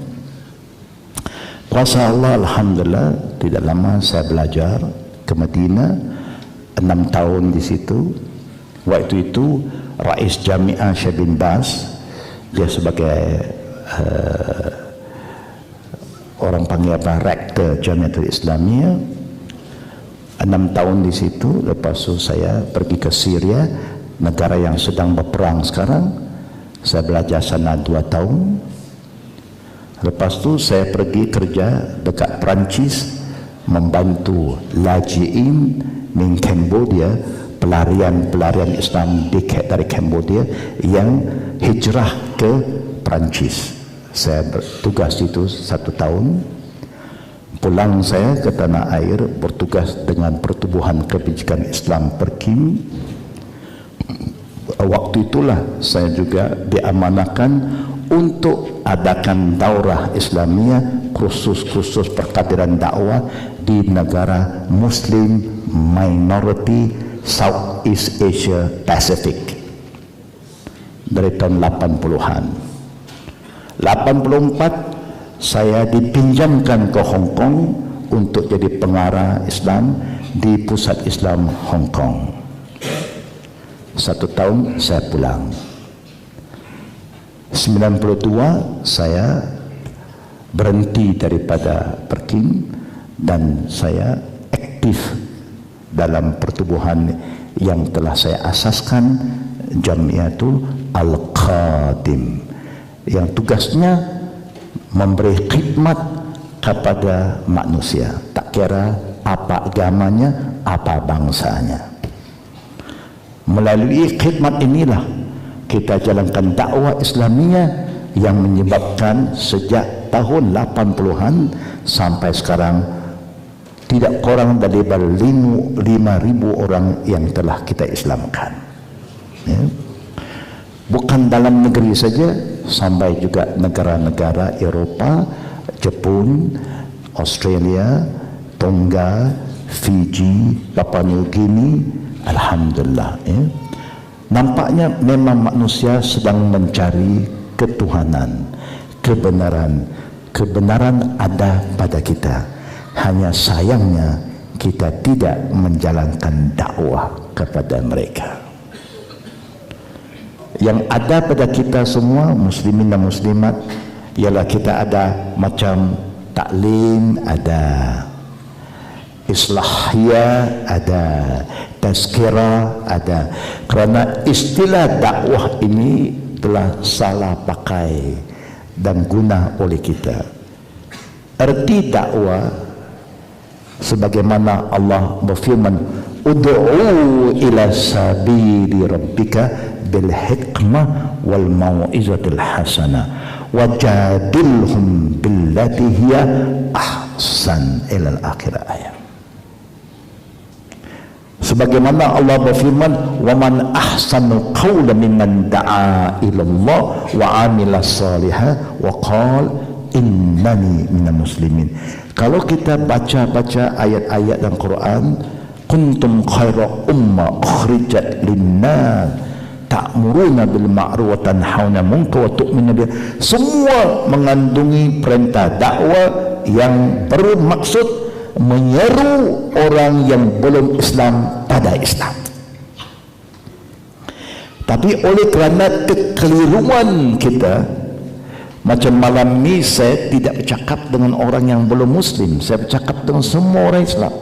Kuasa Allah, alhamdulillah, tidak lama saya belajar ke Madinah, 6 tahun di situ. Waktu itu Rais Jami'ah Syekh bin Baz, dia sebagai orang panggil apa, rektor Jamiatul Islamiyah. 6 tahun di situ. Lepas itu saya pergi ke Syria, negara yang sedang berperang sekarang. Saya belajar sana 2 tahun. Lepas itu saya pergi kerja dekat Perancis, membantu lajiin min Cambodia, pelarian Islam dari Cambodia yang hijrah ke Perancis. Saya bertugas itu 1 tahun. Pulang saya ke tanah air, bertugas dengan Pertubuhan Kebijakan Islam Perkim. Waktu itulah saya juga diamanahkan untuk adakan daurah Islamiyah, khusus perkadiran dakwah di negara Muslim Minority Southeast Asia Pacific dari tahun 80-an. 84 saya dipinjamkan ke Hong Kong untuk jadi pengarah Islam di Pusat Islam Hong Kong. 1 tahun saya pulang. 92 saya berhenti daripada Perkim dan saya aktif dalam pertubuhan yang telah saya asaskan, Jamiatul Al-Qadim, yang tugasnya memberi khidmat kepada manusia, tak kira apa agamanya, apa bangsanya. Melalui khidmat inilah kita jalankan dakwah Islamiyah yang menyebabkan sejak tahun 80-an sampai sekarang tidak kurang dari 5.000 orang yang telah kita Islamkan, ya. Bukan dalam negeri saja, sampai juga negara-negara Eropah, Jepun, Australia, Tonga, Fiji, Papua New Guinea. Alhamdulillah, ya. Nampaknya memang manusia sedang mencari ketuhanan, kebenaran ada pada kita. Hanya sayangnya kita tidak menjalankan dakwah kepada mereka. Yang ada pada kita semua muslimin dan muslimat ialah kita ada macam taklim, ada islahiyah, ada tazkirah, ada. Kerana istilah dakwah ini telah salah pakai dan guna oleh kita. Erti dakwah sebagaimana Allah berfirman, ud'u ila sabili rabbika bil hikmah wal mau'izatil hasanah wajadilhum billati hiya ahsan ila al-akhir ayat. Sebagaimana Allah berfirman, wa man ahsanu qawlan mimman da'a ilallah wa amila salihah wa qala innani minal muslimin. Kalau kita baca ayat-ayat dalam Quran, kuntum khaira umma ukhrijat linnas ta'muruna bil ma'ruf wa tanhauna 'anil munkar wa tu'minuna billah, semua mengandungi perintah dakwah yang bermaksud menyeru orang yang belum Islam pada Islam. Tapi oleh kerana kekeliruan kita, macam malam ni saya tidak bercakap dengan orang yang belum Muslim, saya bercakap dengan semua orang Islam.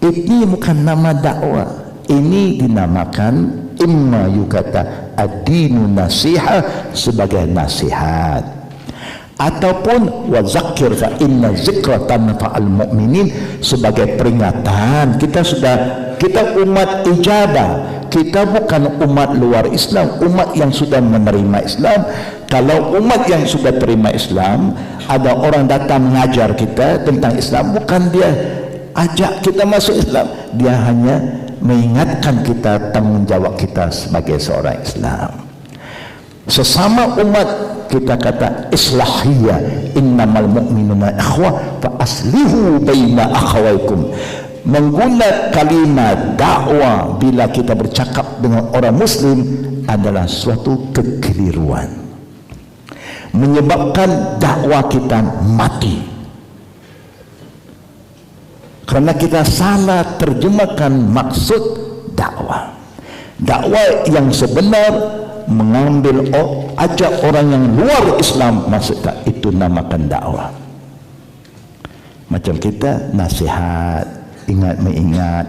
Ini bukan nama dakwah, ini dinamakan imma yukata ad-dinu nasiha, sebagai nasihat, ataupun wa zakir fa inna zikra tanfa'al mu'minin, sebagai peringatan. Kita umat ijabah, kita bukan umat luar Islam, umat yang sudah menerima Islam. Kalau umat yang sudah terima Islam, ada orang datang mengajar kita tentang Islam, bukan dia ajak kita masuk Islam, dia hanya mengingatkan kita tanggungjawab kita sebagai seorang Islam. Sesama umat kita kata islahiyah, innamal mu'minuna ikhwah fa aslihu baina akhawaikum. Menggunakan kalimat dakwah bila kita bercakap dengan orang muslim adalah suatu kekeliruan, menyebabkan dakwah kita mati karena kita salah terjemahkan maksud dakwah. Dakwah yang sebenar mengambil ajak orang yang luar Islam masuk, itu namakan dakwah. Macam kita nasihat, ingat mengingat,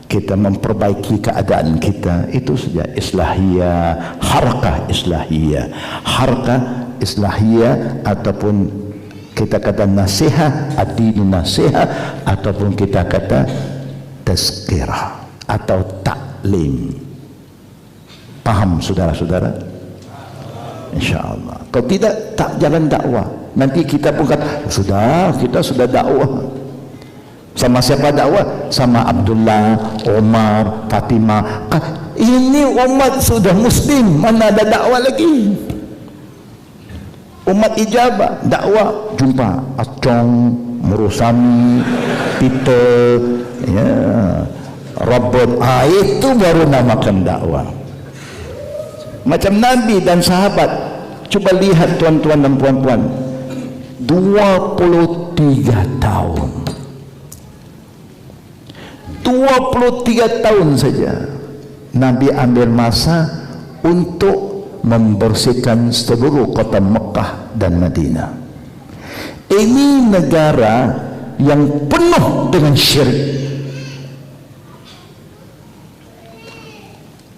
kita memperbaiki keadaan kita, itu saja islahiyah, harakah islahiyah. Harakah islahiyah ataupun kita kata nasihat, ad-dinu nasihat, ataupun kita kata tazkirah atau taklim. Paham saudara-saudara? InsyaAllah. Kalau tidak, tak jalan dakwah. Nanti kita pun kata, kita sudah dakwah. Sama siapa dakwah? Sama Abdullah, Omar, Fatimah. Ini umat sudah muslim, mana ada dakwah lagi? Umat ijabah, dakwah jumpa Acong, Murusami, Peter, ya, Robert. Itu baru namakan dakwah. Macam Nabi dan sahabat. Coba lihat tuan-tuan dan puan-puan, 23 tahun 23 tahun saja Nabi ambil masa untuk membersihkan seluruh kota Mekah dan Madinah. Ini negara yang penuh dengan syirik.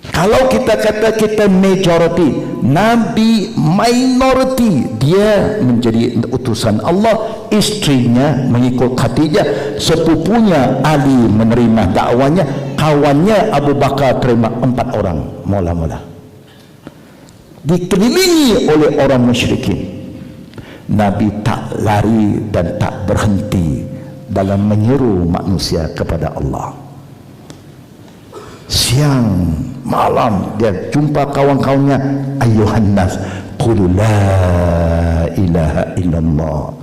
Kalau kita kata kita majority, Nabi minority. Dia menjadi utusan Allah, istrinya mengikut Khadijah, sepupunya Ali menerima dakwanya, kawannya Abu Bakar terima 4 orang mula-mula. Dikelilingi oleh orang musyrikin. Nabi tak lari dan tak berhenti dalam menyeru manusia kepada Allah. Siang malam dia jumpa kawan-kawannya, ayuhan nas qul la ilaha illallah.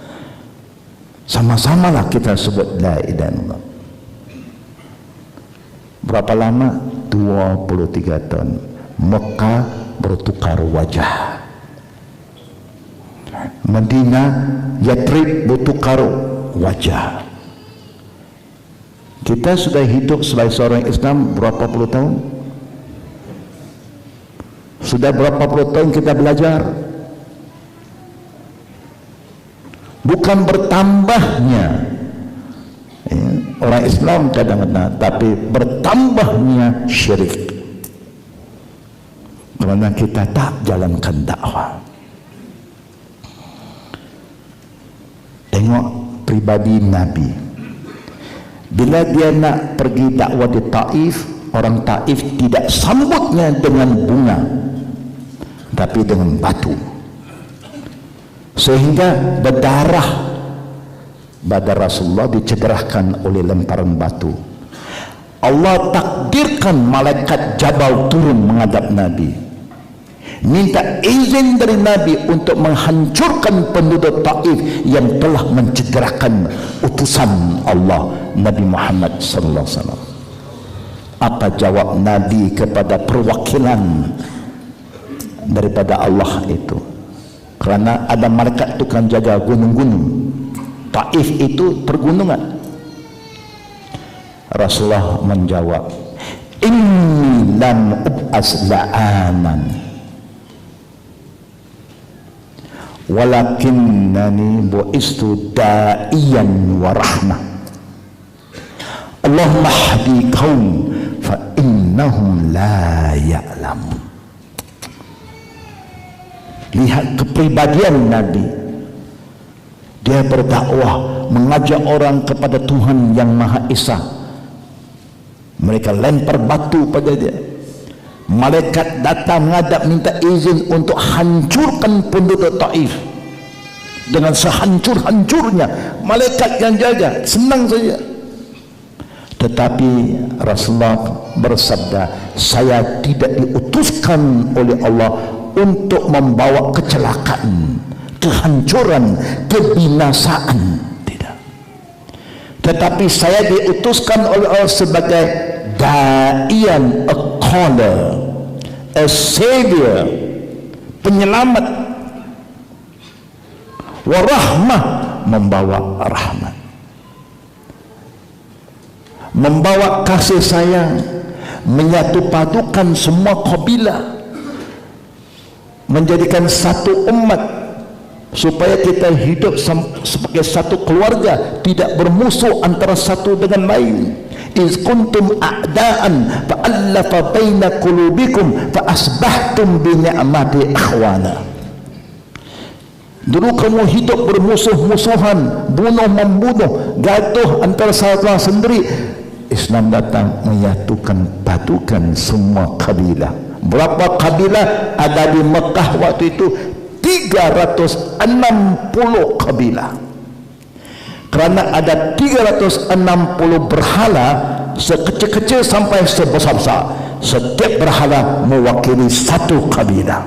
Sama-samalah kita sebut la ilaha illallah. Berapa lama? 23 tahun. Mekah bertukar wajah, Madinah, Yathrib bertukar wajah. Kita sudah hidup sebagai seorang Islam berapa puluh tahun? Sudah berapa puluh tahun kita belajar? Bukan bertambahnya orang Islam kadang-kadang, tapi bertambahnya syirik. Karena kita tak jalankan dakwah. Tengok pribadi Nabi. Bila dia nak pergi dakwah di Taif, orang Taif tidak sambutnya dengan bunga, tapi dengan batu, sehingga berdarah badan Rasulullah dicederahkan oleh lemparan batu. Allah takdirkan malaikat Jabal turun menghadap Nabi, minta izin dari Nabi untuk menghancurkan penduduk Taif yang telah mencederahkan utusan Allah Nabi Muhammad sallallahu alaihi wasallam. Apa jawab Nabi kepada perwakilan daripada Allah itu? Kerana ada malaikat tukang jaga gunung-gunung. Taif itu pergunungan. Rasulullah menjawab, inni lam ub'as la'anan walakinnani bu'istu da'iyan wa rahmah. Allahumma hdi qaum fa innahum la ya'lamun. Lihat kepribadian Nabi. Dia berdakwah, mengajak orang kepada Tuhan yang Maha Esa. Mereka lempar batu pada dia. Malaikat datang menghadap minta izin untuk hancurkan penduduk Taif. Dengan sehancur-hancurnya, malaikat yang jaga, senang saja. Tetapi Rasulullah bersabda, saya tidak diutuskan oleh Allah untuk membawa kecelakaan, kehancuran, kebinasaan. Tidak. tetapi saya diutuskan oleh Allah sebagai da'iyan, a caller, a savior, penyelamat, warahmah, membawa rahmat, membawa kasih sayang, menyatupadukan semua kabilah, menjadikan satu umat, supaya kita hidup sebagai satu keluarga, tidak bermusuh antara satu dengan lain. Iz kuntum a'daan fa'allafa baina qulubikum fa asbahtum bi ni'mati ikhwana. Dulu kamu hidup bermusuh-musuhan, bunuh-membunuh, gaduh antara saudara sendiri. Islam datang menyatukan padukan semua kabilah. Berapa kabilah ada di Mekah waktu itu? 360 kabilah. Kerana ada 360 berhala, sekecil-kecil sampai sebesar-besar. Setiap berhala mewakili satu kabilah.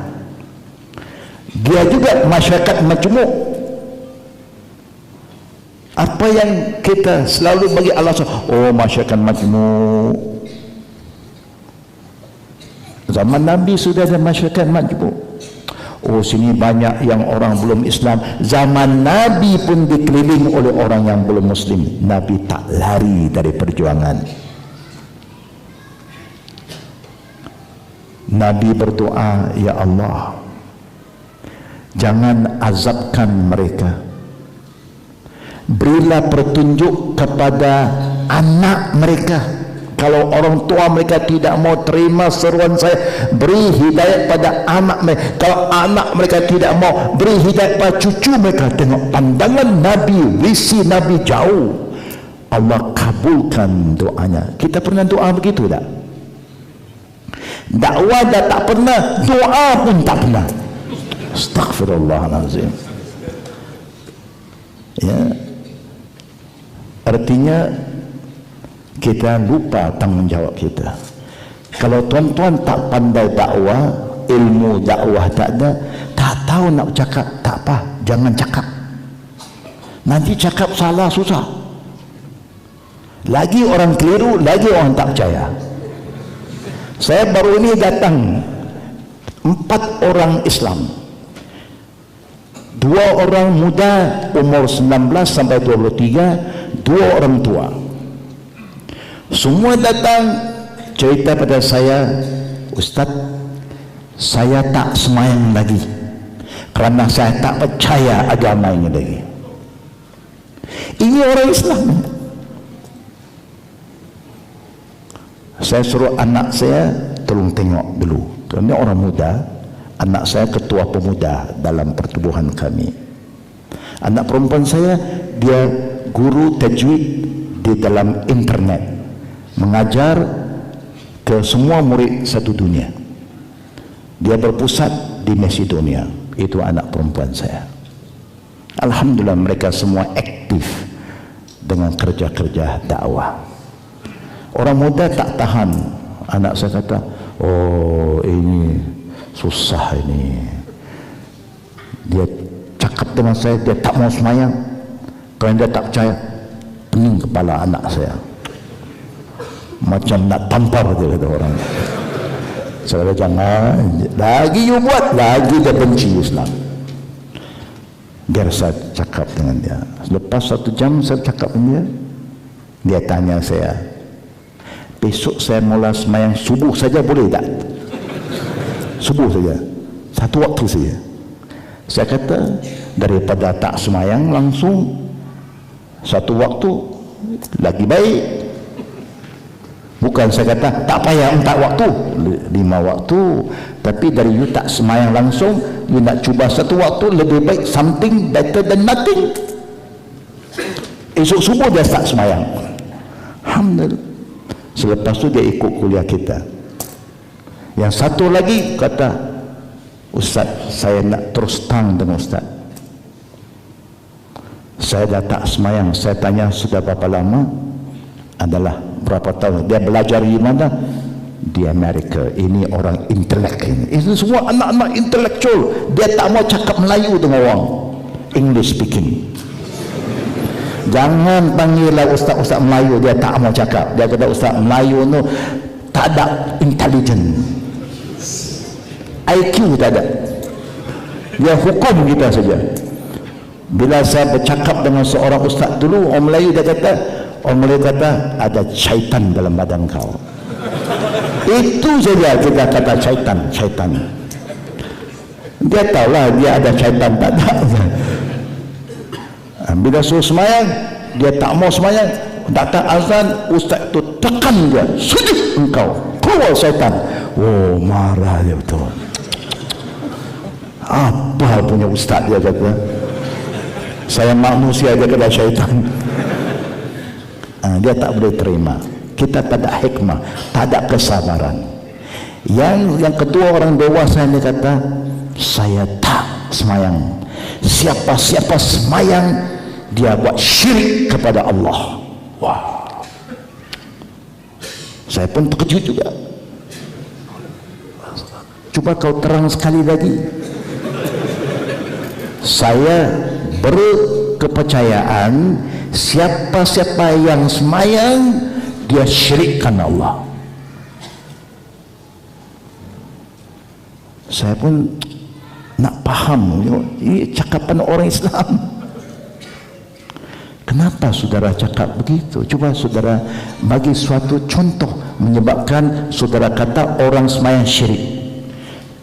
Dia juga masyarakat majmuk. Apa yang kita selalu bagi alasan, oh masyarakat majmuk. Zaman Nabi sudah ada masyarakat majmuk. Oh sini banyak yang orang belum Islam. Zaman Nabi pun dikelilingi oleh orang yang belum Muslim. Nabi tak lari dari perjuangan. Nabi berdoa, ya Allah, jangan azabkan mereka. Berilah petunjuk kepada anak mereka. Kalau orang tua mereka tidak mau terima seruan saya, beri hidayat pada anak mereka. Kalau anak mereka tidak mau, beri hidayat pada cucu mereka. Tengok pandangan Nabi, visi Nabi jauh. Allah kabulkan doanya. Kita pernah doa begitu tak? Dakwah dah tak pernah, doa pun tak pernah. Astaghfirullahaladzim. Ya, artinya kita lupa tanggungjawab kita. Kalau tuan-tuan tak pandai dakwah, ilmu dakwah tak ada, tak tahu nak cakap, tak apa, jangan cakap. Nanti cakap salah susah. Lagi orang keliru, lagi orang tak percaya. Saya baru ini datang 4 orang Islam, 2 orang muda umur 19 sampai 23, 2 orang tua. Semua datang cerita pada saya, Ustaz, saya tak semayang lagi kerana saya tak percaya agama ini lagi. Ini orang Islam. Saya suruh anak saya tolong tengok dulu. Ini orang muda, anak saya ketua pemuda dalam pertubuhan kami. Anak perempuan saya dia guru tajwid di dalam internet, mengajar ke semua murid satu dunia. Dia berpusat di Macedonia. Itu anak perempuan saya. Alhamdulillah mereka semua aktif dengan kerja-kerja dakwah. Orang muda tak tahan. Anak saya kata, oh ini susah ini. Dia cakap dengan saya, dia tak mau semayang kerana dia tak percaya. Pening kepala anak saya, macam nak tampar dia, kata orang. Saya kata jangan, lagi you buat, lagi dia benci Islam. Biar saya cakap dengan dia. Lepas 1 jam saya cakap dengan dia, dia tanya saya, besok saya mula semayang subuh saja boleh tak? Subuh saja, 1 waktu saja. Saya kata daripada tak semayang langsung 1 waktu lagi baik. Bukan saya kata tak payah 4 waktu, 5 waktu. Tapi dari you tak semayang langsung, you nak cuba 1 waktu, lebih baik something better than nothing. Esok subuh dia tak semayang. Alhamdulillah. Selepas tu dia ikut kuliah kita. Yang satu lagi kata, Ustaz, saya nak terus terang dengan Ustaz, saya dah tak semayang. Saya tanya sudah berapa lama? Adalah berapa tahun. Dia belajar di mana? Di Amerika. Ini orang intelek ini. Itu semua anak-anak intelektual. Dia tak mau cakap Melayu dengan orang English speaking. Jangan panggillah ustaz-ustaz Melayu, dia tak mau cakap. Dia kata ustaz Melayu tu tak ada intelligent, IQ tak ada, dia hukum kita saja. Bila saya bercakap dengan seorang ustaz dulu, orang Melayu dia kata, orang Melayu kata ada syaitan dalam badan kau. Itu saja kita kata syaitan. Dia tahulah dia ada syaitan tak ada. Bila suruh semayang, dia tak mau semayang, datang azan, ustaz tu tekan dia, sujud engkau, keluar syaitan. Oh, marah dia betul. Apa punya ustaz dia kata, saya manusia, dia kata syaitan. Dia tak boleh terima. Kita tak ada hikmah, tak ada kesabaran. Yang kedua, orang dewasa ini kata, saya tak semayang. Siapa-siapa semayang, dia buat syirik kepada Allah. Wah, saya pun terkejut juga. Cuba kau terang sekali lagi. Saya berkepercayaan siapa-siapa yang semayang, dia syirikkan Allah. Saya pun nak faham, ini cakapan orang Islam. Kenapa saudara cakap begitu? Cuba saudara bagi suatu contoh menyebabkan saudara kata orang semayang syirik.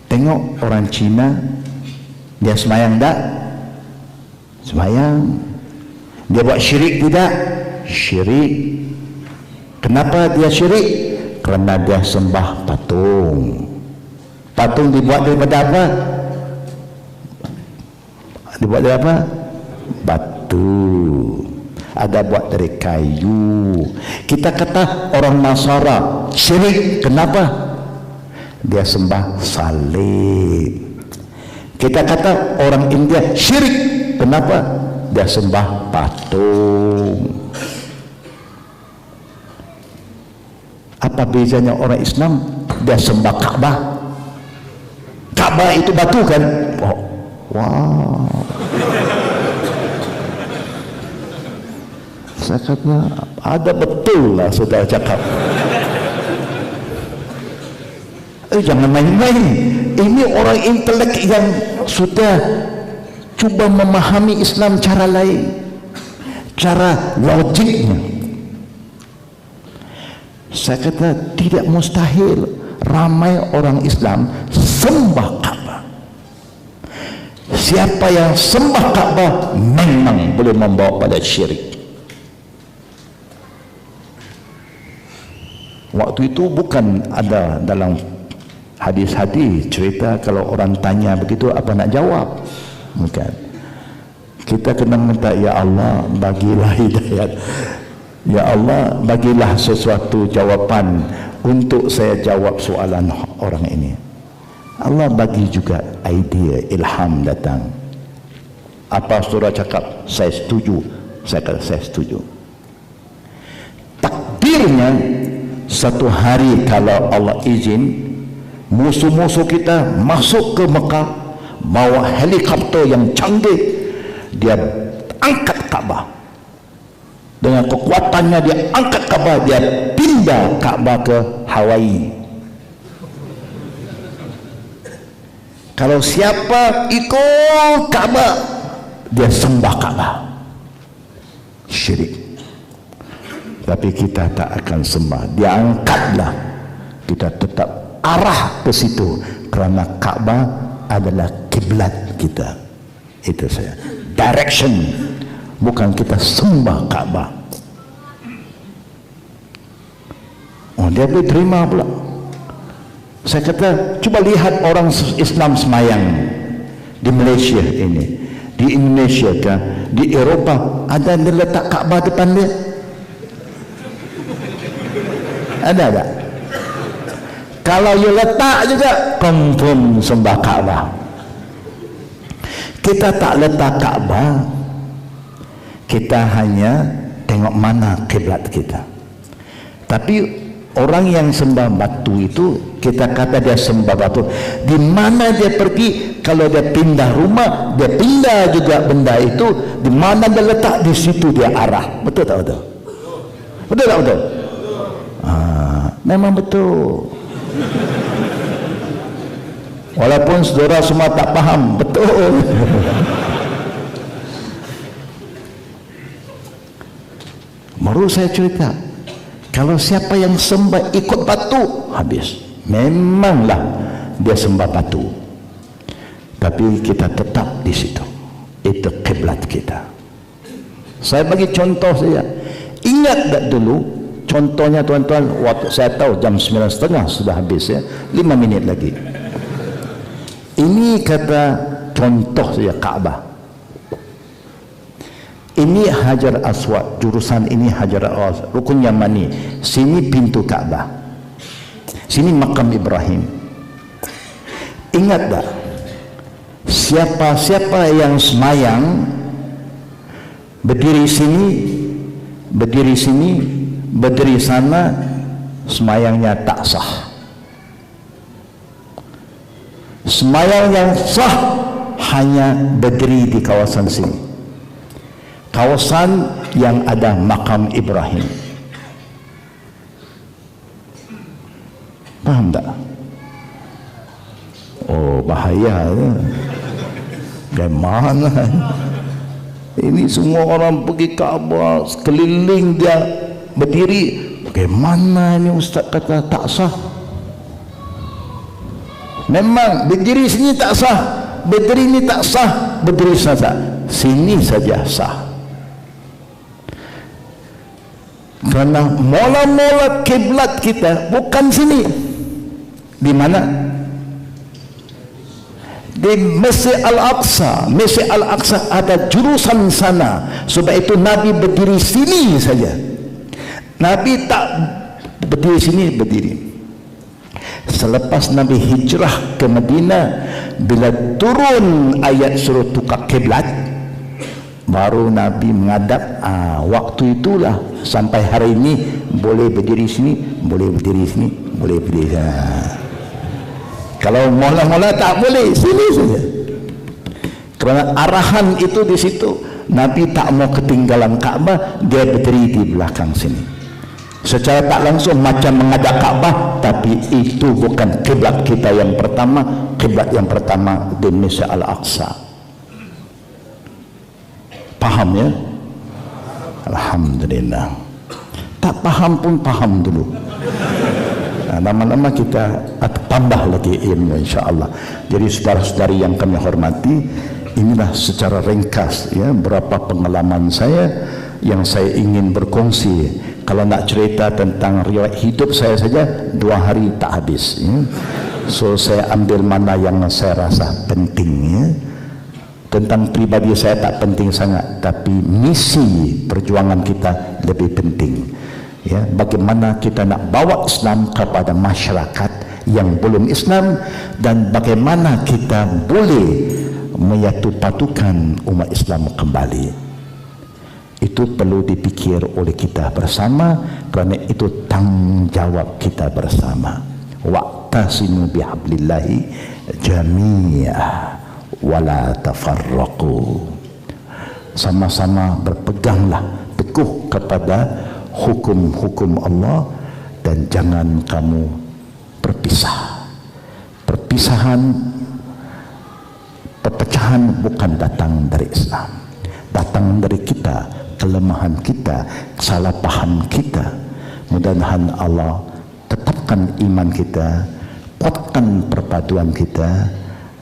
Tengok orang Cina, dia semayang tak? Semayang. Dia buat syirik tidak? Syirik. Kenapa dia syirik? Kerana dia sembah patung. Patung dibuat daripada apa? Dibuat dari apa? Batu. Ada buat dari kayu. Kita kata orang Nasara syirik. Kenapa? Dia sembah salib. Kita kata orang India syirik. Kenapa? Dia sembah patung. Apa bezanya orang Islam? Dia sembah Kaabah. Kaabah itu batu kan? Oh, wow. Saya kata ada betul lah saudara cakap. Jangan main-main. Ini orang intelek yang sudah cuba memahami Islam cara lain, cara logiknya. Saya kata tidak mustahil ramai orang Islam sembah Kaabah. Siapa yang sembah Kaabah memang boleh membawa pada syirik. Waktu itu bukan ada dalam hadis-hadis cerita kalau orang tanya begitu apa nak jawab. Bukan. Kita kena minta, ya Allah bagilah hidayat. Ya Allah bagilah sesuatu jawapan untuk saya jawab soalan orang ini. Allah bagi juga idea, ilham datang. Apa saudara cakap? Saya setuju. Saya kata saya setuju. Takdirnya satu hari kalau Allah izin, musuh-musuh kita masuk ke Mekah bawa helikopter yang canggih, dia angkat Kaabah dengan kekuatannya, dia angkat Kaabah, dia pindah Kaabah ke Hawaii. Kalau siapa ikut Kaabah, dia sembah Kaabah, syirik. Tapi kita tak akan sembah, dia angkatlah, kita tetap arah ke situ kerana Kaabah adalah kiblat kita. Itu saya direction, bukan kita sembah Kaabah. Oh, dia boleh terima pula. Saya kata cuba lihat orang Islam semayang di Malaysia ini, di Indonesia kan, di Eropah, ada yang letak Kaabah depan dia? Ada tak? Kalau you letak juga confirm sembah Kaabah. Kita tak letak Kaabah, kita hanya tengok mana kiblat kita. Tapi Orang yang sembah batu itu, kita kata dia sembah batu. Di mana dia pergi, kalau dia pindah rumah, dia pindah juga benda itu. Di mana dia letak, di situ dia arah. Betul tak betul? Betul tak betul? Memang betul. Walaupun saudara semua tak faham, betul. Baru saya cerita, kalau siapa yang sembah ikut batu, habis. Memanglah dia sembah batu. Tapi kita tetap di situ. Itu kiblat kita. Saya bagi contoh saja. Ingat tak dulu, contohnya tuan-tuan, waktu saya tahu jam 9:30 sudah habis ya, 5 minit lagi. Ini kata contoh saja Kaabah. Ini Hajar Aswad, jurusan ini Hajar Aswad, Rukun Yamani. Sini pintu Kaabah. Sini makam Ibrahim. Ingat tak? Siapa-siapa yang semayang berdiri sini, berdiri sini, berdiri sana, semayangnya tak sah. Semayang yang sah hanya berdiri di kawasan sini, kawasan yang ada makam Ibrahim. Paham tak? Oh, bahaya ya. Bagaimana ini semua orang pergi Kaabah, sekeliling dia berdiri. Bagaimana ini Ustaz kata tak sah? Memang berdiri sini tak sah, berdiri ini tak sah, berdiri saja sini saja sah. Kerana mula-mula kiblat kita bukan sini. Di mana? Di Masjid Al-Aqsa. Masjid Al-Aqsa ada jurusan sana. Sebab itu Nabi berdiri sini saja. Nabi tak berdiri sini, berdiri. Selepas Nabi hijrah ke Madinah, bila turun ayat suruh tukar kiblat, baru Nabi menghadap. Waktu itulah sampai hari ini boleh berdiri sini, boleh berdiri sini, boleh berdiri sana. Kalau mula-mula tak boleh, sini saja. Kerana arahan itu di situ. Nabi tak mau ketinggalan Kaabah, dia berdiri di belakang sini. Secara tak langsung macam menghadap Kaabah, tapi itu bukan kiblat kita yang pertama. Kiblat yang pertama di Masjid Al-Aqsa. Paham ya? Alhamdulillah. Tak paham pun paham dulu. Lama-lama kita tambah lagi ilmu insya-Allah. Jadi saudara-saudari yang kami hormati, inilah secara ringkas ya berapa pengalaman saya yang saya ingin berkongsi. Kalau nak cerita tentang riwayat hidup saya saja 2 hari tak habis ya. So saya ambil mana yang saya rasa penting ya. Tentang pribadi saya tak penting sangat, tapi misi perjuangan kita lebih penting ya. Bagaimana kita nak bawa Islam kepada masyarakat yang belum Islam, dan bagaimana kita boleh menyatu-patukan umat Islam kembali. Itu perlu dipikir oleh kita bersama, kerana itu tanggungjawab kita bersama. Wa'tasimu bihablillahi jami'ah wala tafarraqu. Sama-sama berpeganglah teguh kepada hukum-hukum Allah dan jangan kamu berpisah. Perpisahan, perpecahan bukan datang dari Islam, datang dari kita, kelemahan kita, kesalahpahaman kita. Mudah-mudahan Allah tetapkan iman kita, kuatkan perpaduan kita,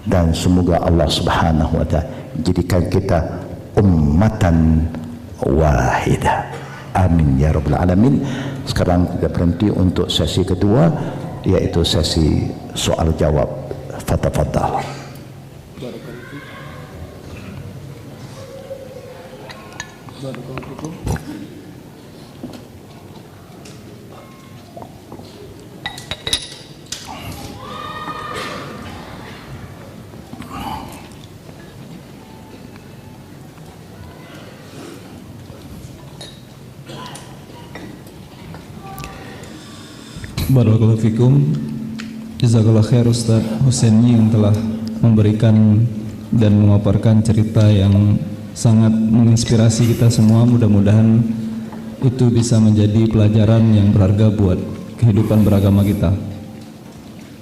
dan semoga Allah Subhanahu wa ta'ala jadikan kita ummatan wahidah. Amin ya rabbal alamin. Sekarang kita berhenti untuk sesi kedua, yaitu sesi soal jawab. Fadhal. Barakallahu fikum. Jazakallah khair Ustaz Husaini yang telah memberikan dan memaparkan cerita yang sangat menginspirasi kita semua. Mudah-mudahan itu bisa menjadi pelajaran yang berharga buat kehidupan beragama kita.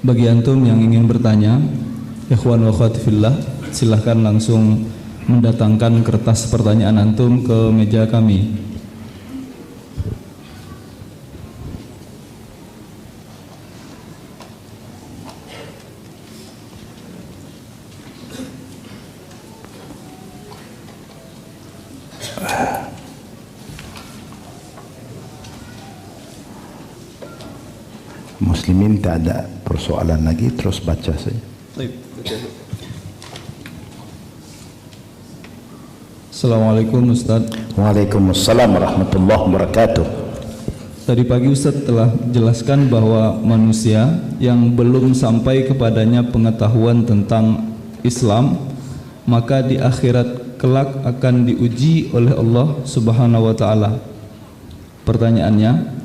Bagi antum yang ingin bertanya, ikhwan wa akhwat fillah, silahkan langsung mendatangkan kertas pertanyaan antum ke meja kami. Muslimin tak ada persoalan lagi, terus baca saja. Assalamualaikum Ustaz. Waalaikumsalam warahmatullahi wabarakatuh. Tadi pagi Ustaz telah jelaskan bahwa manusia yang belum sampai kepadanya pengetahuan tentang Islam, maka di akhirat kelak akan diuji oleh Allah Subhanahu wa taala. Pertanyaannya,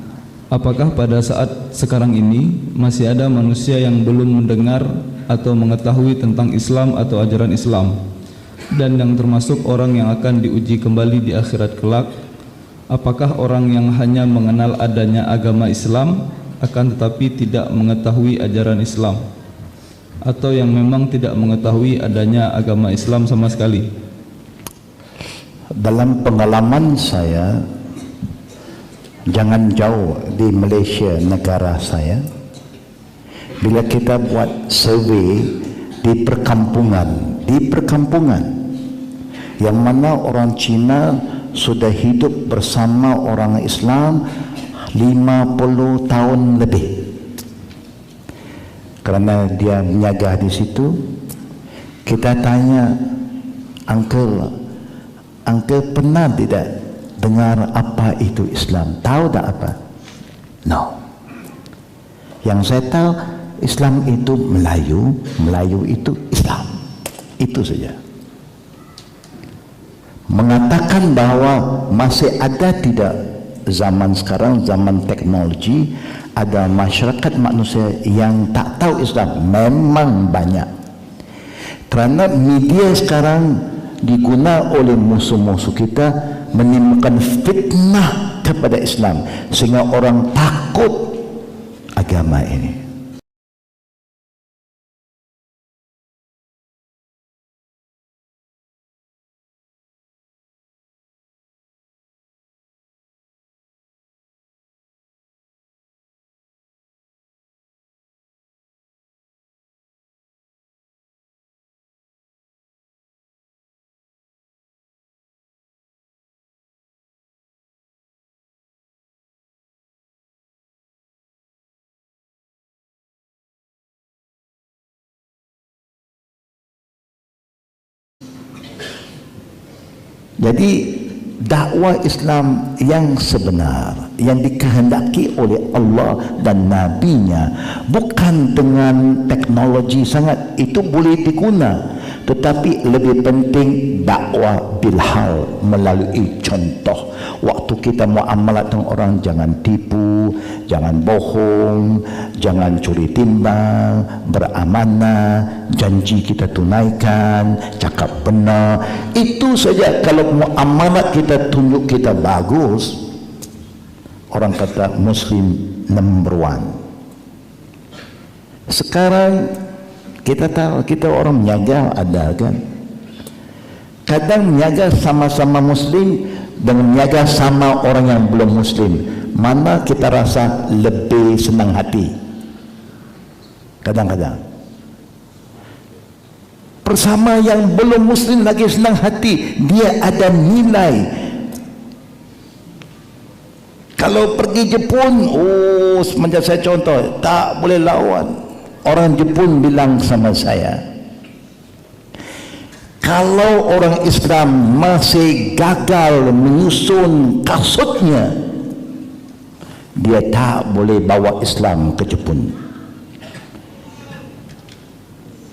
apakah pada saat sekarang ini masih ada manusia yang belum mendengar atau mengetahui tentang Islam atau ajaran Islam, dan yang termasuk orang yang akan diuji kembali di akhirat kelak? Apakah orang yang hanya mengenal adanya agama Islam akan tetapi tidak mengetahui ajaran Islam, atau yang memang tidak mengetahui adanya agama Islam sama sekali? Dalam pengalaman saya, jangan jauh di Malaysia, negara saya, bila kita buat survei di perkampungan yang mana orang Cina sudah hidup bersama orang Islam 50 tahun lebih, kerana dia menjaga di situ. Kita tanya, Uncle pernah tidak dengar apa itu Islam? Tahu tak apa? No. Yang saya tahu, Islam itu Melayu itu Islam. Itu saja. Mengatakan bahawa masih ada tidak zaman sekarang, zaman teknologi, ada masyarakat manusia yang tak tahu Islam? Memang banyak. Kerana media sekarang diguna oleh musuh-musuh kita menimbulkan fitnah kepada Islam, sehingga orang takut agama ini. Jadi dakwah Islam yang sebenar, yang dikehendaki oleh Allah dan Nabi-Nya, bukan dengan teknologi sangat, itu boleh diguna, tetapi lebih penting dakwah bilhal, melalui contoh. Waktu kita muamalat dengan orang, jangan tipu, jangan bohong, jangan curi timbang, beramanah, janji kita tunaikan, cakap benar. Itu saja. Kalau muamalat kita tunjuk kita bagus, orang kata Muslim number one. Sekarang kita tahu, kita orang menjaga ada kan, kadang menjaga sama-sama Muslim dengan menjaga sama orang yang belum Muslim, mana kita rasa lebih senang hati? Kadang-kadang bersama yang belum Muslim lagi senang hati, dia ada nilai. Kalau pergi Jepun, semenjak saya contoh, tak boleh lawan. Orang Jepun bilang sama saya, kalau orang Islam masih gagal menyusun kasutnya, dia tak boleh bawa Islam ke Jepun.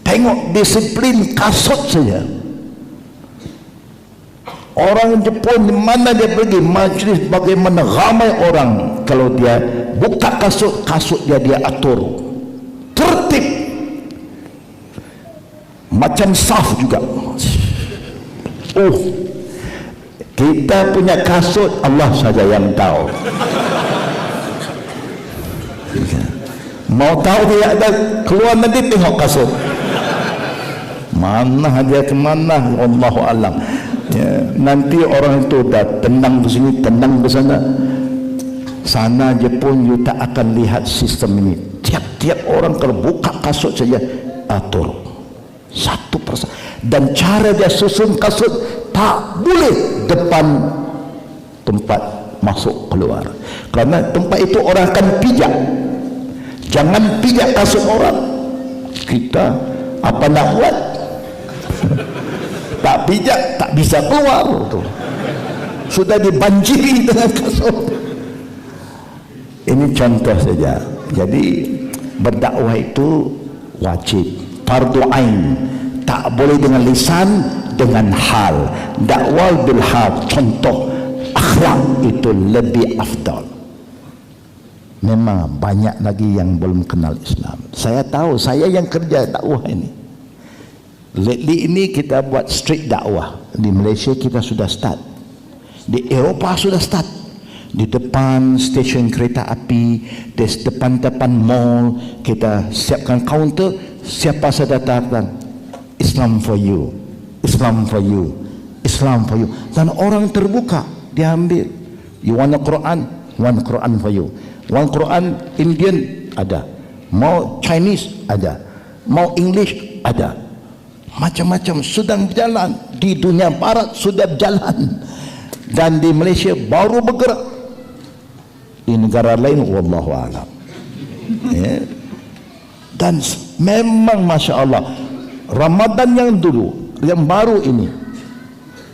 Tengok disiplin kasut saja. Orang Jepun di mana dia pergi majlis, bagaimana ramai orang, kalau dia buka kasut, kasut dia atur tertib macam saf juga. Kita punya kasut Allah saja yang tahu. Mau tahu dia ada keluar nanti tengok kasut mana dia kemana, Allahu alam. Ya, nanti orang itu dah tenang ke sini, tenang ke sana. Sana je pun you tak akan lihat sistem ini. Tiap-tiap orang kalau buka kasut saja atur satu persatu, dan cara dia susun kasut tak boleh depan tempat masuk keluar, kerana tempat itu orang akan pijak. Jangan pijak kasut orang. Kita apa nak buat? Tak pijak tak bisa keluar tu. Sudah dibanjiri dengan kasut. Ini contoh saja. Jadi berdakwah itu wajib, fardu ain. Tak boleh dengan lisan, dengan hal. Dakwah bil hal, contoh akhlak itu lebih afdal. Memang banyak lagi yang belum kenal Islam. Saya tahu, saya yang kerja dakwah ini. Lately ini kita buat street dakwah. Di Malaysia kita sudah start. Di Eropah sudah start. Di depan stesen kereta api, di depan-depan mall, kita siapkan counter. Siapa saja datang, Islam for you, Islam for you, Islam for you. Dan orang terbuka, dia ambil. You want a Quran? One Quran for you. One Quran Indian ada, mau Chinese ada, mau English ada, macam-macam sedang berjalan. Di dunia barat sudah berjalan, dan di Malaysia baru bergerak. Di negara lain wallahu a'lam. Ya. Dan memang Masya Allah, Ramadan yang dulu, yang baru ini,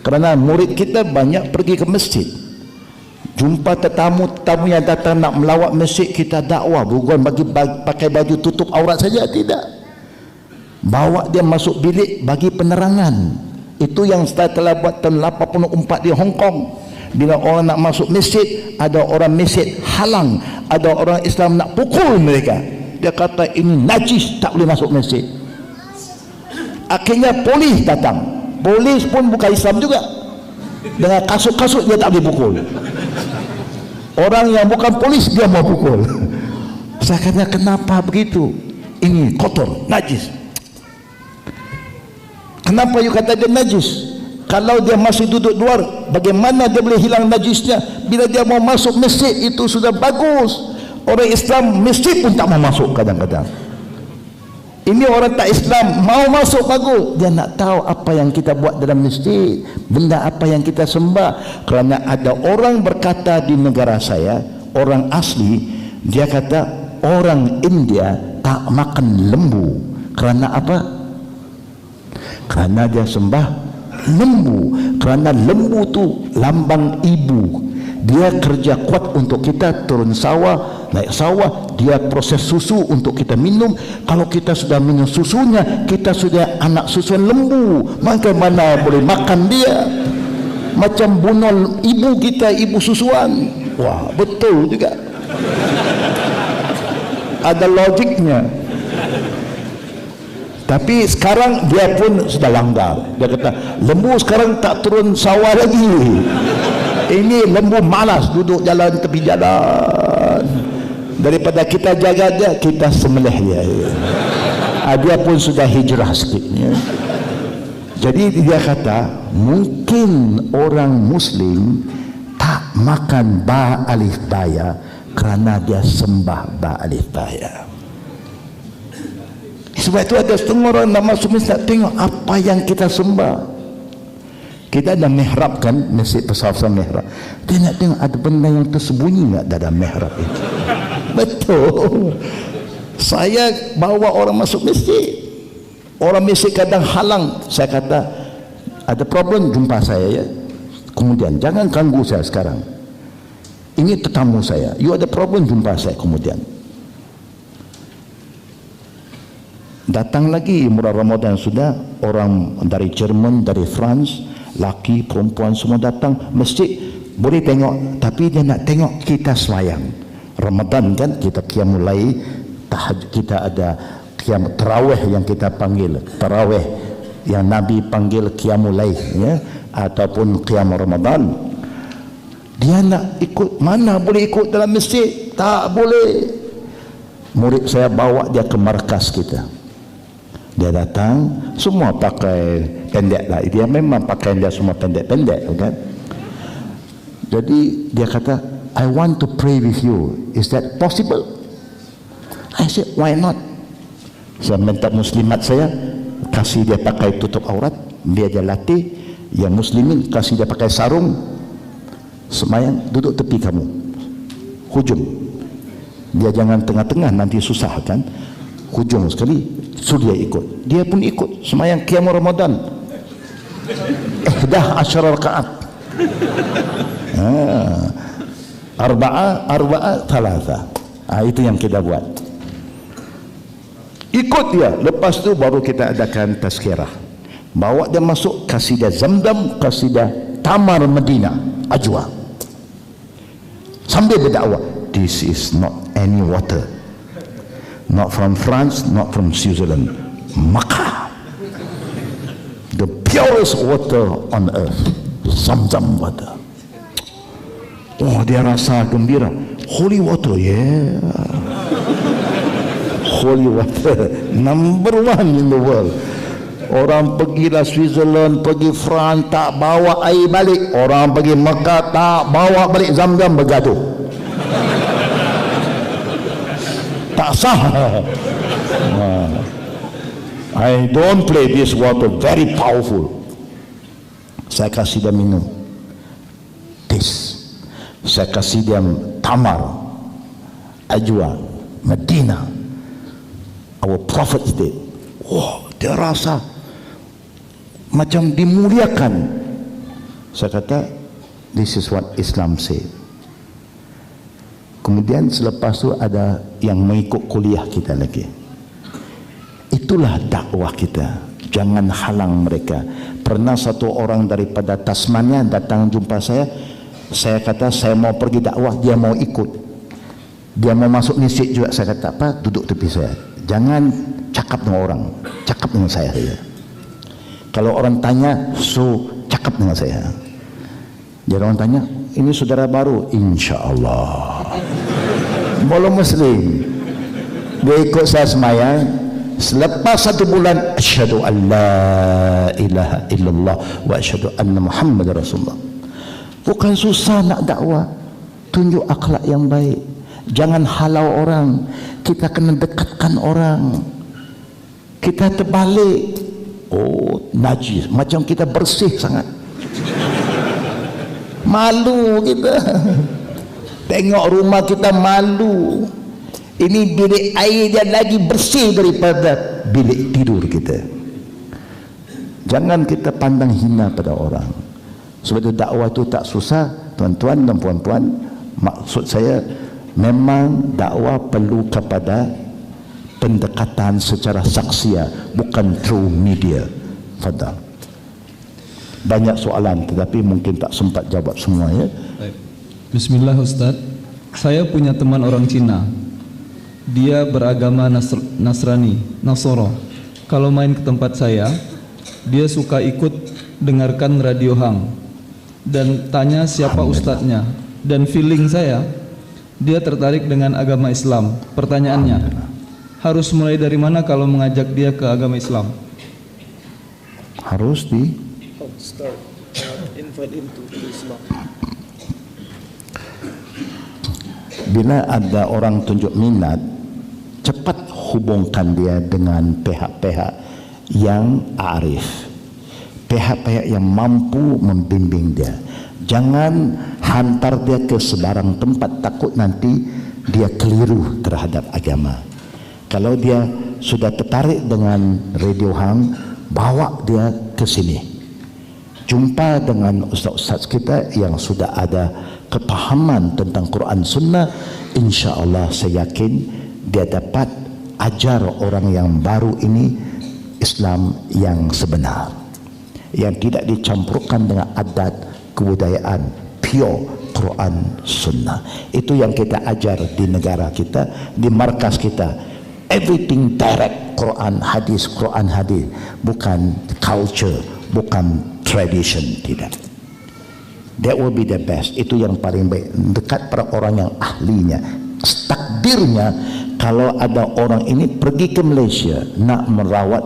kerana murid kita banyak pergi ke masjid, jumpa tetamu-tetamu yang datang nak melawat masjid, kita dakwah, bukan pakai baju tutup aurat saja, tidak. Bawa dia masuk bilik, bagi penerangan. Itu yang saya telah buat tahun 84 di Hong Kong. Bila orang nak masuk masjid, ada orang masjid halang, ada orang Islam nak pukul mereka. Dia kata ini najis, tak boleh masuk masjid. Akhirnya polis datang. Polis pun bukan Islam juga, dengan kasut-kasut dia tak boleh pukul. Orang yang bukan polis dia mau pukul. Saya kata kenapa begitu? Ini kotor, najis. Kenapa you kata dia najis? Kalau dia masih duduk luar, bagaimana dia boleh hilang najisnya? Bila dia mau masuk masjid itu sudah bagus. Orang Islam masjid pun tak mau masuk kadang-kadang. Ini orang tak Islam mau masuk bagus. Dia nak tahu apa yang kita buat dalam masjid, benda apa yang kita sembah. Kerana ada orang berkata di negara saya, orang asli, dia kata orang India tak makan lembu. Kerana apa? Kerana dia sembah lembu. Kerana lembu tu lambang ibu. Dia kerja kuat untuk kita turun sawah, naik sawah, dia proses susu untuk kita minum. Kalau kita sudah minum susunya, kita sudah anak susuan lembu. Maka mana boleh makan dia? Macam bunuh ibu kita, ibu susuan. Wah, betul juga. Ada logiknya. Tapi sekarang dia pun sudah langgar. Dia kata, lembu sekarang tak turun sawah lagi. Ini lembu malas duduk jalan tepi jalan. Daripada kita jaga dia, kita sembelih dia. Dia pun sudah hijrah sikit. Ya. Jadi dia kata, mungkin orang Muslim tak makan ba alif baya kerana dia sembah ba alif baya. Sebab itu ada setengah orang nak masuk masjid, tengok apa yang kita sembah. Kita ada mihrab kan, masjid besar-besar mihrab. Dia nak tengok ada benda yang tersembunyi tak dalam mihrab itu. Betul. Saya bawa orang masuk masjid. Orang masjid kadang halang. Saya kata, ada problem, jumpa saya ya. Kemudian, jangan ganggu saya sekarang. Ini tetamu saya. You ada problem, jumpa saya kemudian. Datang lagi bulan Ramadan sudah, orang dari Jerman, dari France, laki, perempuan semua datang masjid. Boleh tengok, tapi dia nak tengok kita semayang. Ramadan kan kita qiyamul lail, kita ada qiyam tarawih yang kita panggil tarawih yang Nabi panggil qiyamul lail ya, ataupun qiyam Ramadan. Dia nak ikut, mana boleh ikut dalam masjid, tak boleh. Murid saya bawa dia ke markas kita, dia datang semua pakai pendek lah, dia memang pakaian dia semua pendek-pendek kan. Jadi dia kata, I want to pray with you, is that possible? I said, why not? Saya minta muslimat saya, kasih dia pakai tutup aurat, biar dia latih. Yang muslimin kasih dia pakai sarung, semayang duduk tepi kamu, hujung. Dia jangan tengah-tengah, nanti susah kan, hujung sekali. Suruh dia ikut, dia pun ikut semayang qiyam Ramadan 11 rakaat. Arba'a thalatha. Itu yang kita buat. Ikut dia. Lepas tu baru kita adakan tazkirah. Bawa dia masuk, kasih dia Zamzam, kasih dia Tamar Medina, Ajwa. Sambil berdakwah, this is not any water, not from France, not from Switzerland, Makkah, the purest water on earth, Zamzam water. Oh, dia rasa gembira. Holy water, yeah. Holy water, number one in the world. Orang pergilah Switzerland, pergi France, tak bawa air balik. Orang pergi Mekah, tak bawa balik Zamzam, bergaduh. Tak sah. I don't play this water, very powerful. Saya kasih dia minum. Taste. Saya kasih dia Tamar, Ajwa, Medina. Our prophet did. Wah, dia rasa macam dimuliakan. Saya kata, this is what Islam say. Kemudian selepas tu ada yang mengikut kuliah kita lagi. Itulah dakwah kita. Jangan halang mereka. Pernah satu orang daripada Tasmania datang jumpa saya. Saya kata, saya mau pergi dakwah, dia mau ikut. Dia mau masuk masjid juga. Saya kata, apa? Duduk tepi saya. Jangan cakap dengan orang, cakap dengan saya saja. Kalau orang tanya, so cakap dengan saya. Jadi orang tanya, ini saudara baru? InsyaAllah. Belum Muslim. Dia ikut saya semayang. Selepas 1 bulan, asyhadu an la ilaha illallah wa asyhadu anna Muhammad Rasulullah. Bukan susah nak dakwah. Tunjuk akhlak yang baik. Jangan halau orang. Kita kena dekatkan orang. Kita terbalik, oh najis, macam kita bersih sangat. Malu kita. Tengok rumah kita malu. Ini bilik air dia lagi bersih daripada bilik tidur kita. Jangan kita pandang hina pada orang. Sebab itu dakwah itu tak susah, tuan-tuan dan puan-puan. Maksud saya, memang dakwah perlu kepada pendekatan secara saksia, bukan through media. Fadal. Banyak soalan tetapi mungkin tak sempat jawab semua ya. Bismillah Ustaz. Saya punya teman orang Cina. Dia beragama Nasrani, Nasoro. Kalau main ke tempat saya, dia suka ikut dengarkan radio Hang dan tanya siapa ustadznya. Dan feeling saya, dia tertarik dengan agama Islam. Pertanyaannya, harus mulai dari mana kalau mengajak dia ke agama Islam? Harus invite him to Islam. Bila ada orang tunjuk minat, cepat hubungkan dia dengan pihak-pihak yang arif, pihak-pihak yang mampu membimbing dia. Jangan hantar dia ke sebarang tempat, takut nanti dia keliru terhadap agama. Kalau dia sudah tertarik dengan Radio Hang, bawa dia ke sini. Jumpa dengan ustaz-ustaz kita yang sudah ada kepahaman tentang Quran Sunnah. InsyaAllah saya yakin dia dapat ajar orang yang baru ini Islam yang sebenar, yang tidak dicampurkan dengan adat kebudayaan, pure Quran Sunnah. Itu yang kita ajar di negara kita, di markas kita. Everything direct, Quran hadis, bukan culture, bukan tradition, tidak. That will be the best. Itu yang paling baik, dekat pada orang yang ahlinya. Takdirnya kalau ada orang ini pergi ke Malaysia nak merawat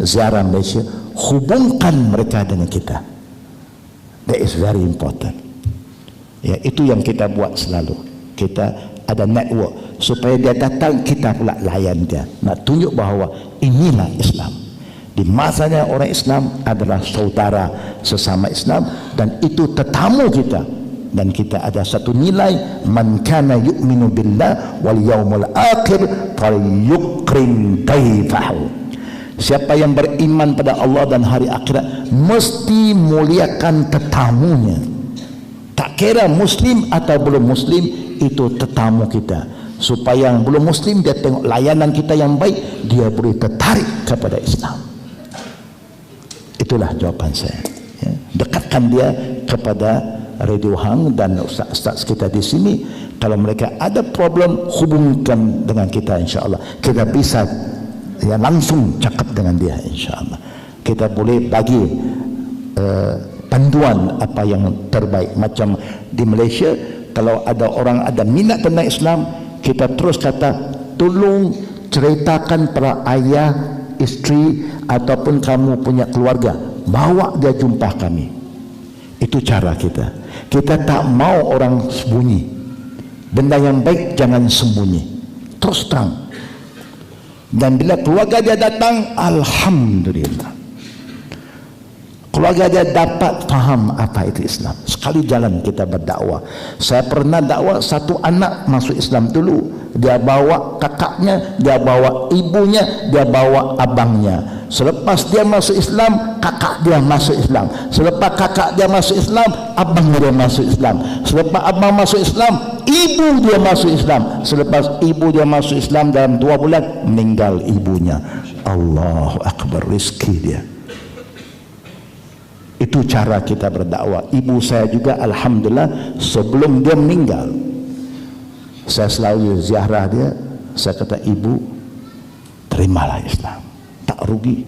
ziarah Malaysia, hubungkan mereka dengan kita. That is very important. Ya, itu yang kita buat selalu. Kita ada network supaya dia datang, kita pula layan dia. Nak tunjuk bahawa inilah Islam. Di masanya orang Islam adalah saudara sesama Islam, dan itu tetamu kita. Dan kita ada satu nilai, man kana yu'minu billah wal yaumil akhir falyukrim dayfahu. Siapa yang beriman pada Allah dan hari akhirat mesti muliakan tetamunya. Tak kira muslim atau belum muslim, itu tetamu kita. Supaya yang belum muslim dia tengok layanan kita yang baik, dia boleh tertarik kepada Islam. Itulah jawapan saya. Ya. Dekatkan dia kepada Radio Hang dan ustaz-ustaz kita di sini. Kalau mereka ada problem, hubungkan dengan kita, insya-Allah. Kita bisa ya langsung cakap dengan dia, insya-Allah. Kita boleh bagi panduan apa yang terbaik. Macam di Malaysia, kalau ada orang ada minat tentang Islam, kita terus kata, tolong ceritakan pada ayah, isteri ataupun kamu punya keluarga, bawa dia jumpa kami. Itu cara kita. Kita tak mau orang sembunyi. Benda yang baik jangan sembunyi, terus terang. Dan bila keluarga dia datang, alhamdulillah, keluarga dia dapat faham apa itu Islam. Sekali jalan kita berdakwah. Saya pernah dakwah, satu anak masuk Islam dulu. Dia bawa kakaknya, dia bawa ibunya, dia bawa abangnya. Selepas dia masuk Islam, kakak dia masuk Islam. Selepas kakak dia masuk Islam, abang dia masuk Islam. Selepas abang masuk Islam, ibu dia masuk Islam. Selepas ibu dia masuk Islam, dalam 2 bulan meninggal ibunya. Allahu Akbar, rezeki dia. Itu cara kita berdakwah. Ibu saya juga alhamdulillah, sebelum dia meninggal, saya selalu ziarah dia. Saya kata, ibu, terimalah Islam, tak rugi.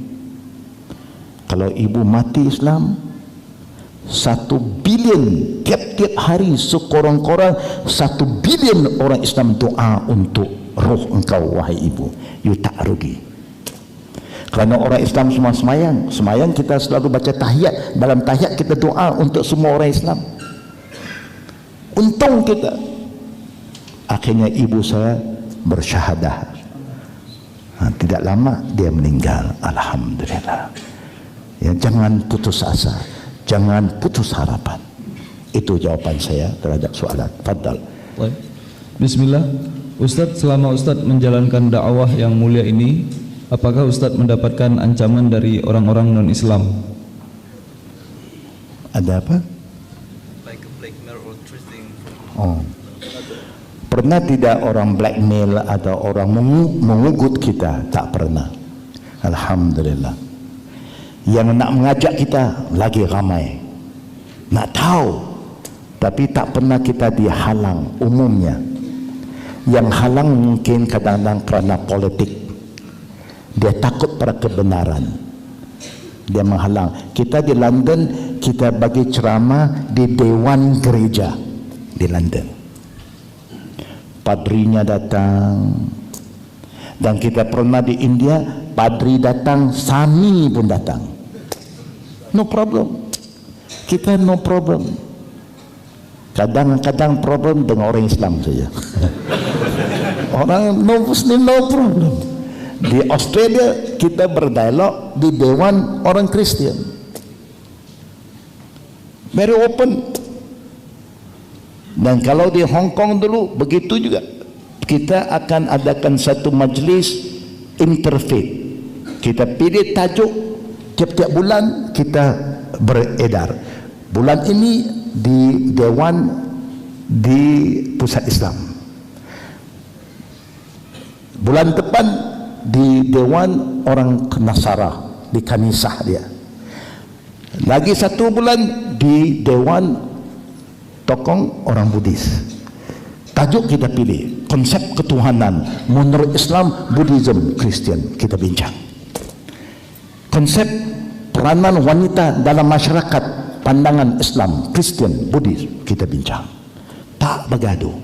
Kalau ibu mati Islam, 1 bilion tiap-tiap hari, sekurang-kurang 1 bilion orang Islam doa untuk roh engkau, wahai ibu. You tak rugi. Kerana orang Islam semua semayang. Semayang kita selalu baca tahiyat. Dalam tahiyat kita doa untuk semua orang Islam. Untung kita. Akhirnya ibu saya bersyahadah. Tidak lama dia meninggal, alhamdulillah. Ya, jangan putus asa, jangan putus harapan. Itu jawapan saya terhadap soalan. Fadal. Bismillah. Ustaz, selama Ustaz menjalankan dakwah yang mulia ini, apakah Ustaz mendapatkan ancaman dari orang-orang non-Islam? Ada apa? Like a blackmail or threatening. Oh. Pernah tidak orang blackmail atau orang mengugut kita? Tak pernah. Alhamdulillah. Yang nak mengajak kita lagi ramai. Nak tahu, tapi tak pernah kita dihalang umumnya. Yang halang mungkin kadang-kadang kerana politik. Dia takut pada kebenaran, dia menghalang. Kita di London, kita bagi ceramah di Dewan Gereja di London. Padrinya datang. Dan kita pernah di India, padri datang, sami pun datang. No problem. Kita no problem. Kadang-kadang problem dengan orang Islam saja. Orang non-Muslim no problem. Di Australia kita berdialog di Dewan orang Kristian, very open. Dan kalau di Hong Kong dulu begitu juga, kita akan adakan satu majlis interfaith. Kita pilih tajuk, tiap-tiap bulan kita beredar. Bulan ini di Dewan di Pusat Islam, bulan depan di Dewan orang Nasara di kanisah dia, lagi 1 bulan di Dewan tokoh orang Buddhis. Tajuk kita pilih, konsep ketuhanan menurut Islam, Buddhism, Kristen, kita bincang. Konsep peranan wanita dalam masyarakat, pandangan Islam, Kristen, Buddhis, kita bincang. Tak bergaduh.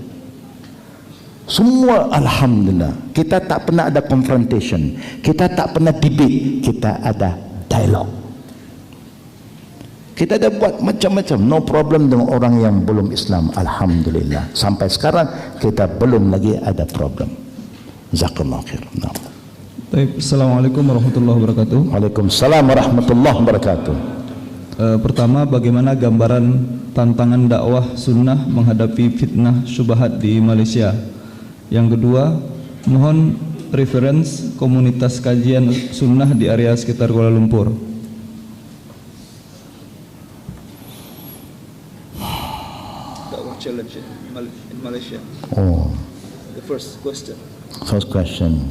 Semua alhamdulillah, kita tak pernah ada confrontation, kita tak pernah debate, kita ada dialog. Kita ada buat macam-macam, no problem dengan orang yang belum Islam, alhamdulillah. Sampai sekarang kita belum lagi ada problem. Jazakallahu khair. Assalamualaikum warahmatullahi wabarakatuh. Waalaikumsalam warahmatullahi wabarakatuh. Pertama, bagaimana gambaran tantangan dakwah sunnah menghadapi fitnah syubhat di Malaysia? Yang kedua, mohon reference komunitas kajian sunnah di area sekitar Kuala Lumpur. Dakwah challenge in Malaysia. Oh, The first question. first question.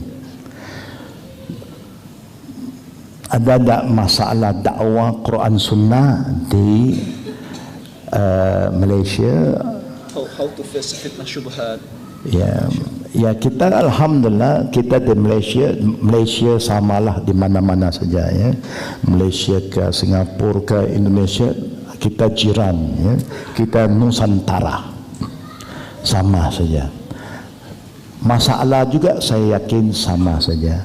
Ada tak masalah dakwah Quran Sunnah di Malaysia? How to face fitnah syubhat? Ya kita alhamdulillah, kita di Malaysia samalah di mana-mana saja ya. Malaysia ke Singapura ke Indonesia, kita jiran ya. Kita Nusantara. Sama saja. Masalah juga saya yakin sama saja.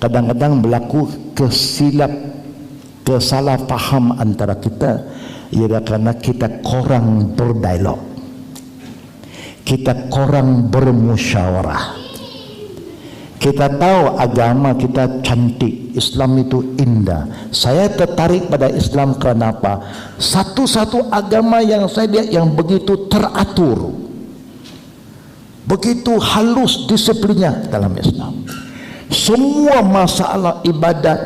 Kadang-kadang berlaku kesalah faham antara kita, ialah kerana kita kurang berdialog, kita kurang bermusyawarah. Kita tahu agama kita cantik, Islam itu indah. Saya tertarik pada Islam kerana apa? Satu-satu agama yang saya lihat yang begitu teratur, begitu halus disiplinnya dalam Islam. Semua masalah ibadat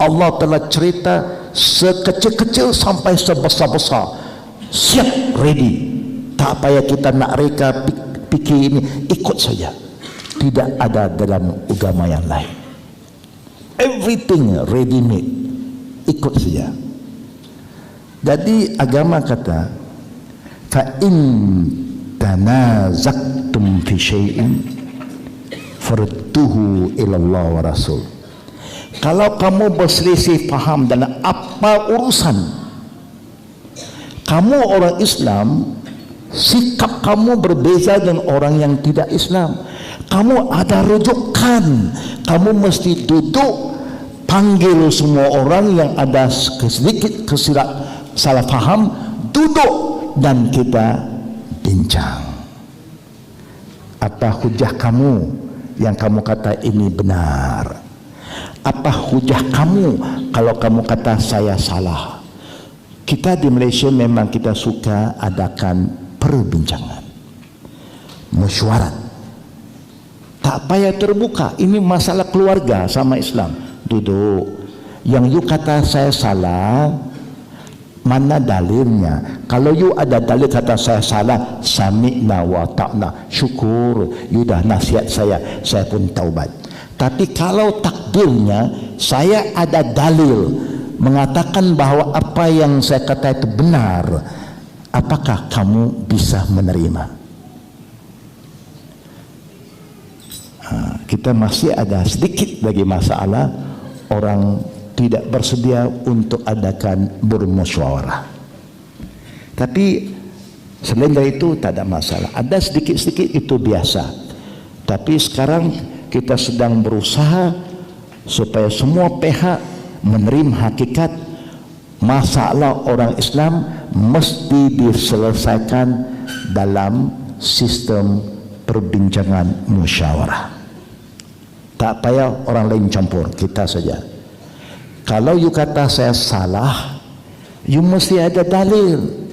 Allah telah cerita, sekecil-kecil sampai sebesar-besar, siap, ready. Tak payah kita nak reka fikir ini, ikut saja. Tidak ada dalam agama yang lain. Everything ready made, ikut saja. Jadi agama kata, fa in tanazaqtum fi syai'in farudduhu ila Allah wa Rasul. Kalau kamu berselisih faham dalam apa urusan, kamu orang Islam, sikap kamu berbeza dengan orang yang tidak Islam, kamu ada rujukan, kamu mesti duduk, panggil semua orang yang ada sedikit salah faham, duduk dan kita bincang. Apa hujah kamu yang kamu kata ini benar? Apa hujah kamu kalau kamu kata saya salah? Kita di Malaysia memang kita suka adakan perbincangan, mesyuarat. Tak payah terbuka. Ini masalah keluarga sama Islam. Duduk. Yang you kata saya salah, mana dalilnya? Kalau you ada dalil kata saya salah, sami'na wa ta'na, syukur, you dah nasihat saya pun taubat. Tapi kalau takdirnya saya ada dalil mengatakan bahawa apa yang saya kata itu benar, apakah kamu bisa menerima? Kita masih ada sedikit lagi masalah orang tidak bersedia untuk adakan bermusyawarah. Tapi selain dari itu tak ada masalah. Ada sedikit-sedikit itu biasa. Tapi sekarang kita sedang berusaha supaya semua pihak menerima hakikat masalah orang Islam mesti diselesaikan dalam sistem perbincangan musyawarah. Tak payah orang lain campur, kita saja. Kalau you kata saya salah, you mesti ada dalil.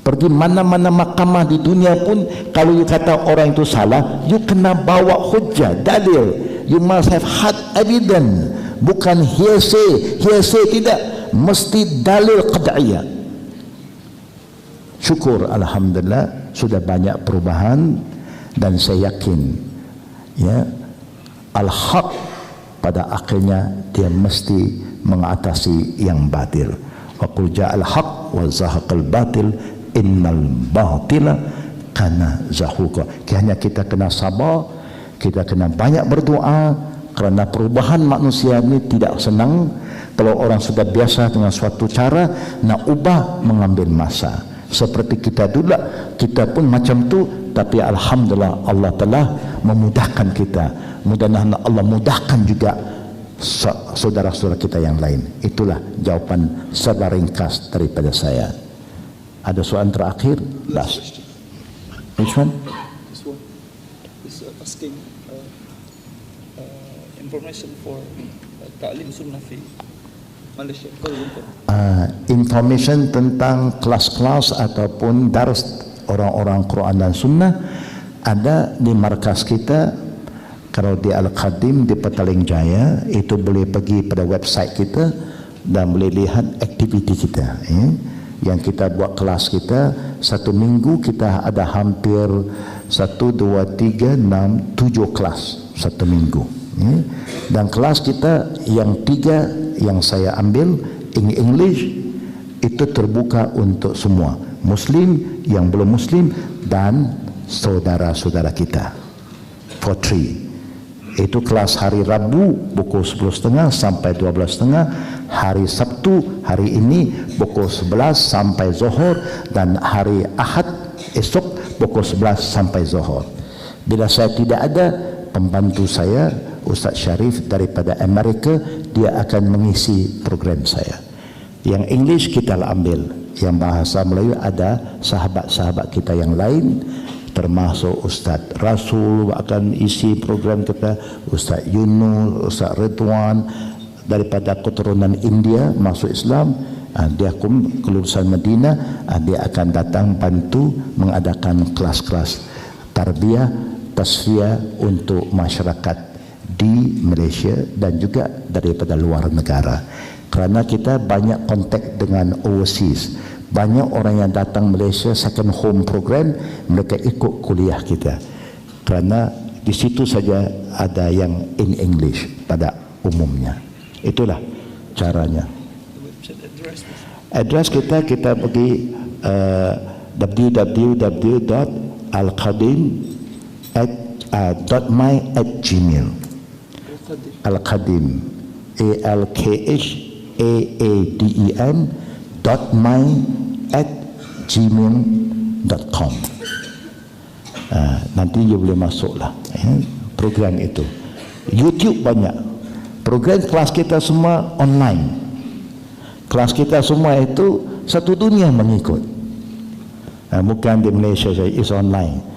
Pergi mana-mana mahkamah di dunia pun, kalau you kata orang itu salah, you kena bawa hujah, dalil. You must have hard evidence, bukan hearsay tidak, mesti dalil qad'iyah. Syukur alhamdulillah sudah banyak perubahan dan saya yakin ya al-haq pada akhirnya dia mesti mengatasi yang batil. Wa qul ja'al haq wa zahaqal batil innal batila kana zahuqa. Hanya kita kena sabar, kita kena banyak berdoa, kerana perubahan manusia ini tidak senang. Kalau orang sudah biasa dengan suatu cara, nak ubah mengambil masa. Seperti kita dulu, kita pun macam tu, tapi alhamdulillah Allah telah memudahkan kita. Mudah-mudahan Allah mudahkan juga saudara-saudara kita yang lain. Itulah jawapan secara ringkas daripada saya. Ada soalan terakhir? Last. Which one? This one is asking information for Ta'lim Sunnah fi Malaysia, Kuala Lumpur. Information tentang kelas-kelas ataupun dars orang-orang Quran dan Sunnah ada di markas kita. Kalau di Al-Qadim di Petaling Jaya, itu boleh pergi pada website kita dan boleh lihat aktiviti kita. Yang kita buat kelas kita, satu minggu kita ada hampir 1, 2, 3, 6, 7 kelas satu minggu. Dan kelas kita yang 3 yang saya ambil in English itu terbuka untuk semua, Muslim, yang belum Muslim, dan saudara-saudara kita, for free. Itu kelas hari Rabu pukul 10.30 sampai 12.30, hari Sabtu hari ini pukul 11 sampai Zuhur, dan hari Ahad esok pukul 11 sampai Zuhur. Bila saya tidak ada, pembantu saya Ustaz Syarif daripada Amerika, dia akan mengisi program saya. Yang English kita lah ambil, yang bahasa Melayu ada sahabat-sahabat kita yang lain, termasuk Ustaz Rasul akan isi program kita, Ustaz Yunus, Ustaz Ridwan daripada keturunan India masuk Islam. Dia kelulusan Madinah, dia akan datang bantu mengadakan kelas-kelas tarbiyah, tasfiyah untuk masyarakat di Malaysia dan juga daripada luar negara. Kerana kita banyak kontak dengan overseas, banyak orang yang datang Malaysia second home program, mereka ikut kuliah kita. Kerana di situ saja ada yang in English pada umumnya. Itulah caranya. Address kita pergi www.alqadim.my@gmail. Al-Qadim, alqadim.my@gmail.com. Nanti you boleh masuklah program itu. YouTube banyak program kelas kita semua online. Kelas kita semua itu satu dunia mengikut. Bukan di Malaysia saja, is online.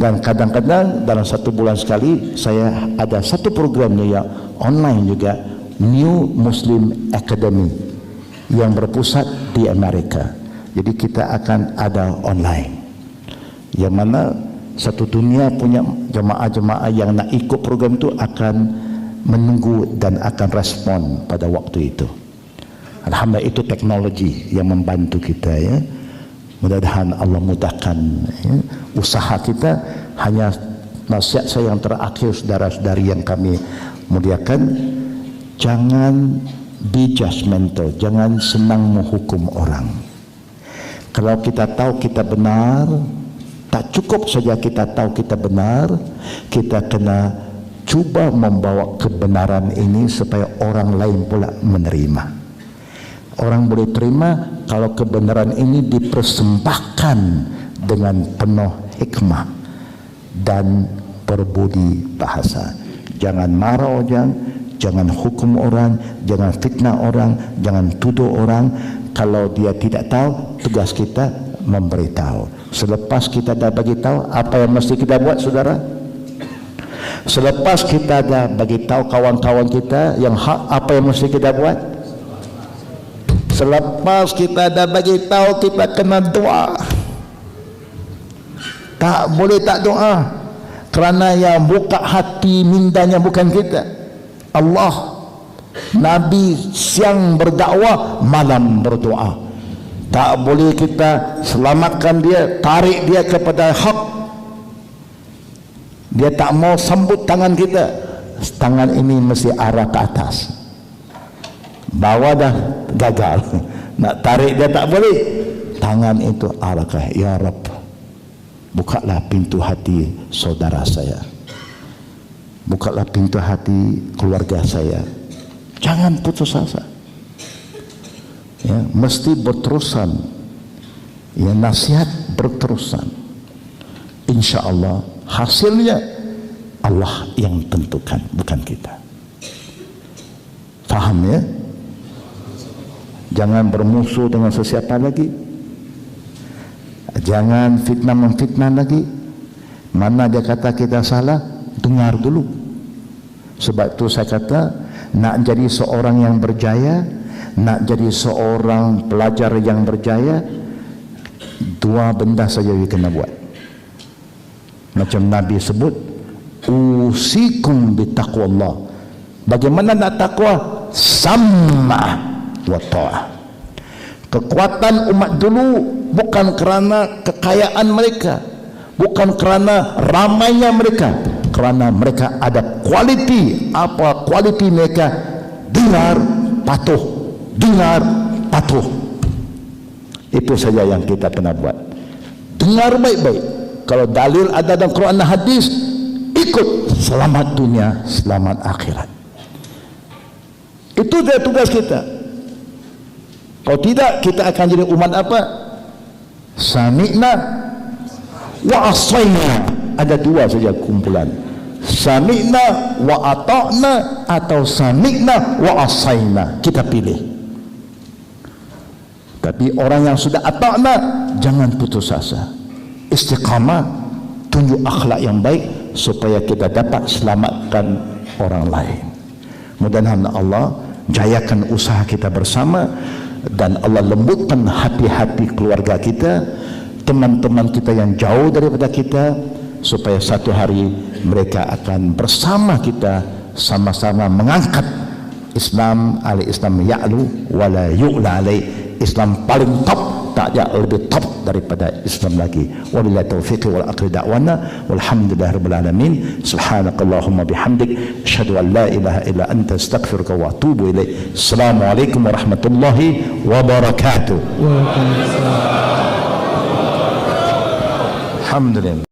Dan kadang-kadang dalam 1 bulan sekali saya ada satu programnya yang online juga, New Muslim Academy, yang berpusat di Amerika. Jadi kita akan ada online, yang mana satu dunia punya jemaah-jemaah yang nak ikut program itu akan menunggu dan akan respon pada waktu itu. Alhamdulillah, itu teknologi yang membantu kita ya. Mudah-mudahan Allah mudahkan usaha kita. Hanya nasihat saya yang terakhir, saudara-saudari yang kami muliakan, jangan be judgmental, jangan senang menghukum orang. Kalau kita tahu kita benar, tak cukup saja kita tahu kita benar, kita kena cuba membawa kebenaran ini supaya orang lain pula menerima. Orang boleh terima kalau kebenaran ini dipersembahkan dengan penuh hikmah dan berbudi bahasa. Jangan marah orang, jangan hukum orang, jangan fitnah orang, jangan tuduh orang. Kalau dia tidak tahu, tugas kita memberitahu. Selepas kita dah bagi tahu, apa yang mesti kita buat, saudara? Selepas kita dah bagi tahu kawan-kawan kita yang hak, apa yang mesti kita buat? Selepas kita dah bagi tahu, kita kena doa. Tak boleh tak doa, kerana yang buka hati mintanya bukan kita, Allah. Nabi siang berdakwah, malam berdoa. Tak boleh kita selamatkan dia, tarik dia kepada hak. Dia tak mau sambut tangan kita, tangan ini mesti arah ke atas. Bawah dah gagal, nak tarik dia tak boleh, tangan itu, alakah ya Rabb, bukalah pintu hati saudara saya, bukalah pintu hati keluarga saya, jangan putus asa. Ya, mesti berterusan. Ya, nasihat berterusan. Insya Allah hasilnya Allah yang tentukan, bukan kita. Faham ya? Jangan bermusuh dengan sesiapa lagi. Jangan fitnah memfitnah lagi. Mana dia kata kita salah, dengar dulu. Sebab itu saya kata, nak jadi seorang yang berjaya, nak jadi seorang pelajar yang berjaya, dua benda saja kita kena buat. Macam Nabi sebut, usikum bitaqwallah. Bagaimana nak takwa? Sam'a wa ta'ah. Kekuatan umat dulu bukan kerana kekayaan mereka, bukan kerana ramainya mereka, kerana mereka ada kualiti. Apa kualiti mereka? Dengar, patuh. Dengar, patuh. Itu saja yang kita kena buat. Dengar baik-baik. Kalau dalil ada dalam Quran dan hadis, ikut. Selamat dunia, selamat akhirat. Itu dia tugas kita. Kalau tidak, kita akan jadi umat apa? Sami'na wa asayna. Ada dua saja kumpulan. Sami'na wa ata'na atau sami'na wa asayna. Kita pilih. Tapi orang yang sudah ata'na, jangan putus asa. Istiqamah, tunjuk akhlak yang baik supaya kita dapat selamatkan orang lain. Mudah-mudahan Allah jayakan usaha kita bersama dan Allah lembutkan hati-hati keluarga kita, teman-teman kita yang jauh daripada kita, supaya satu hari mereka akan bersama kita sama-sama mengangkat Islam. Al-Islam ya'lu wala yu'la alaih. Islam paling top, tak ada lebih top daripada Islam lagi. Wabillahi taufiq wal akhir da'wana walhamdulillahirabbil alamin. Subhanakallahumma bihamdik asyhadu an la ilaha illa anta astaghfiruka wa atubu ilaik. Assalamualaikum warahmatullahi wabarakatuh. Waalaikumsalam. Alhamdulillah.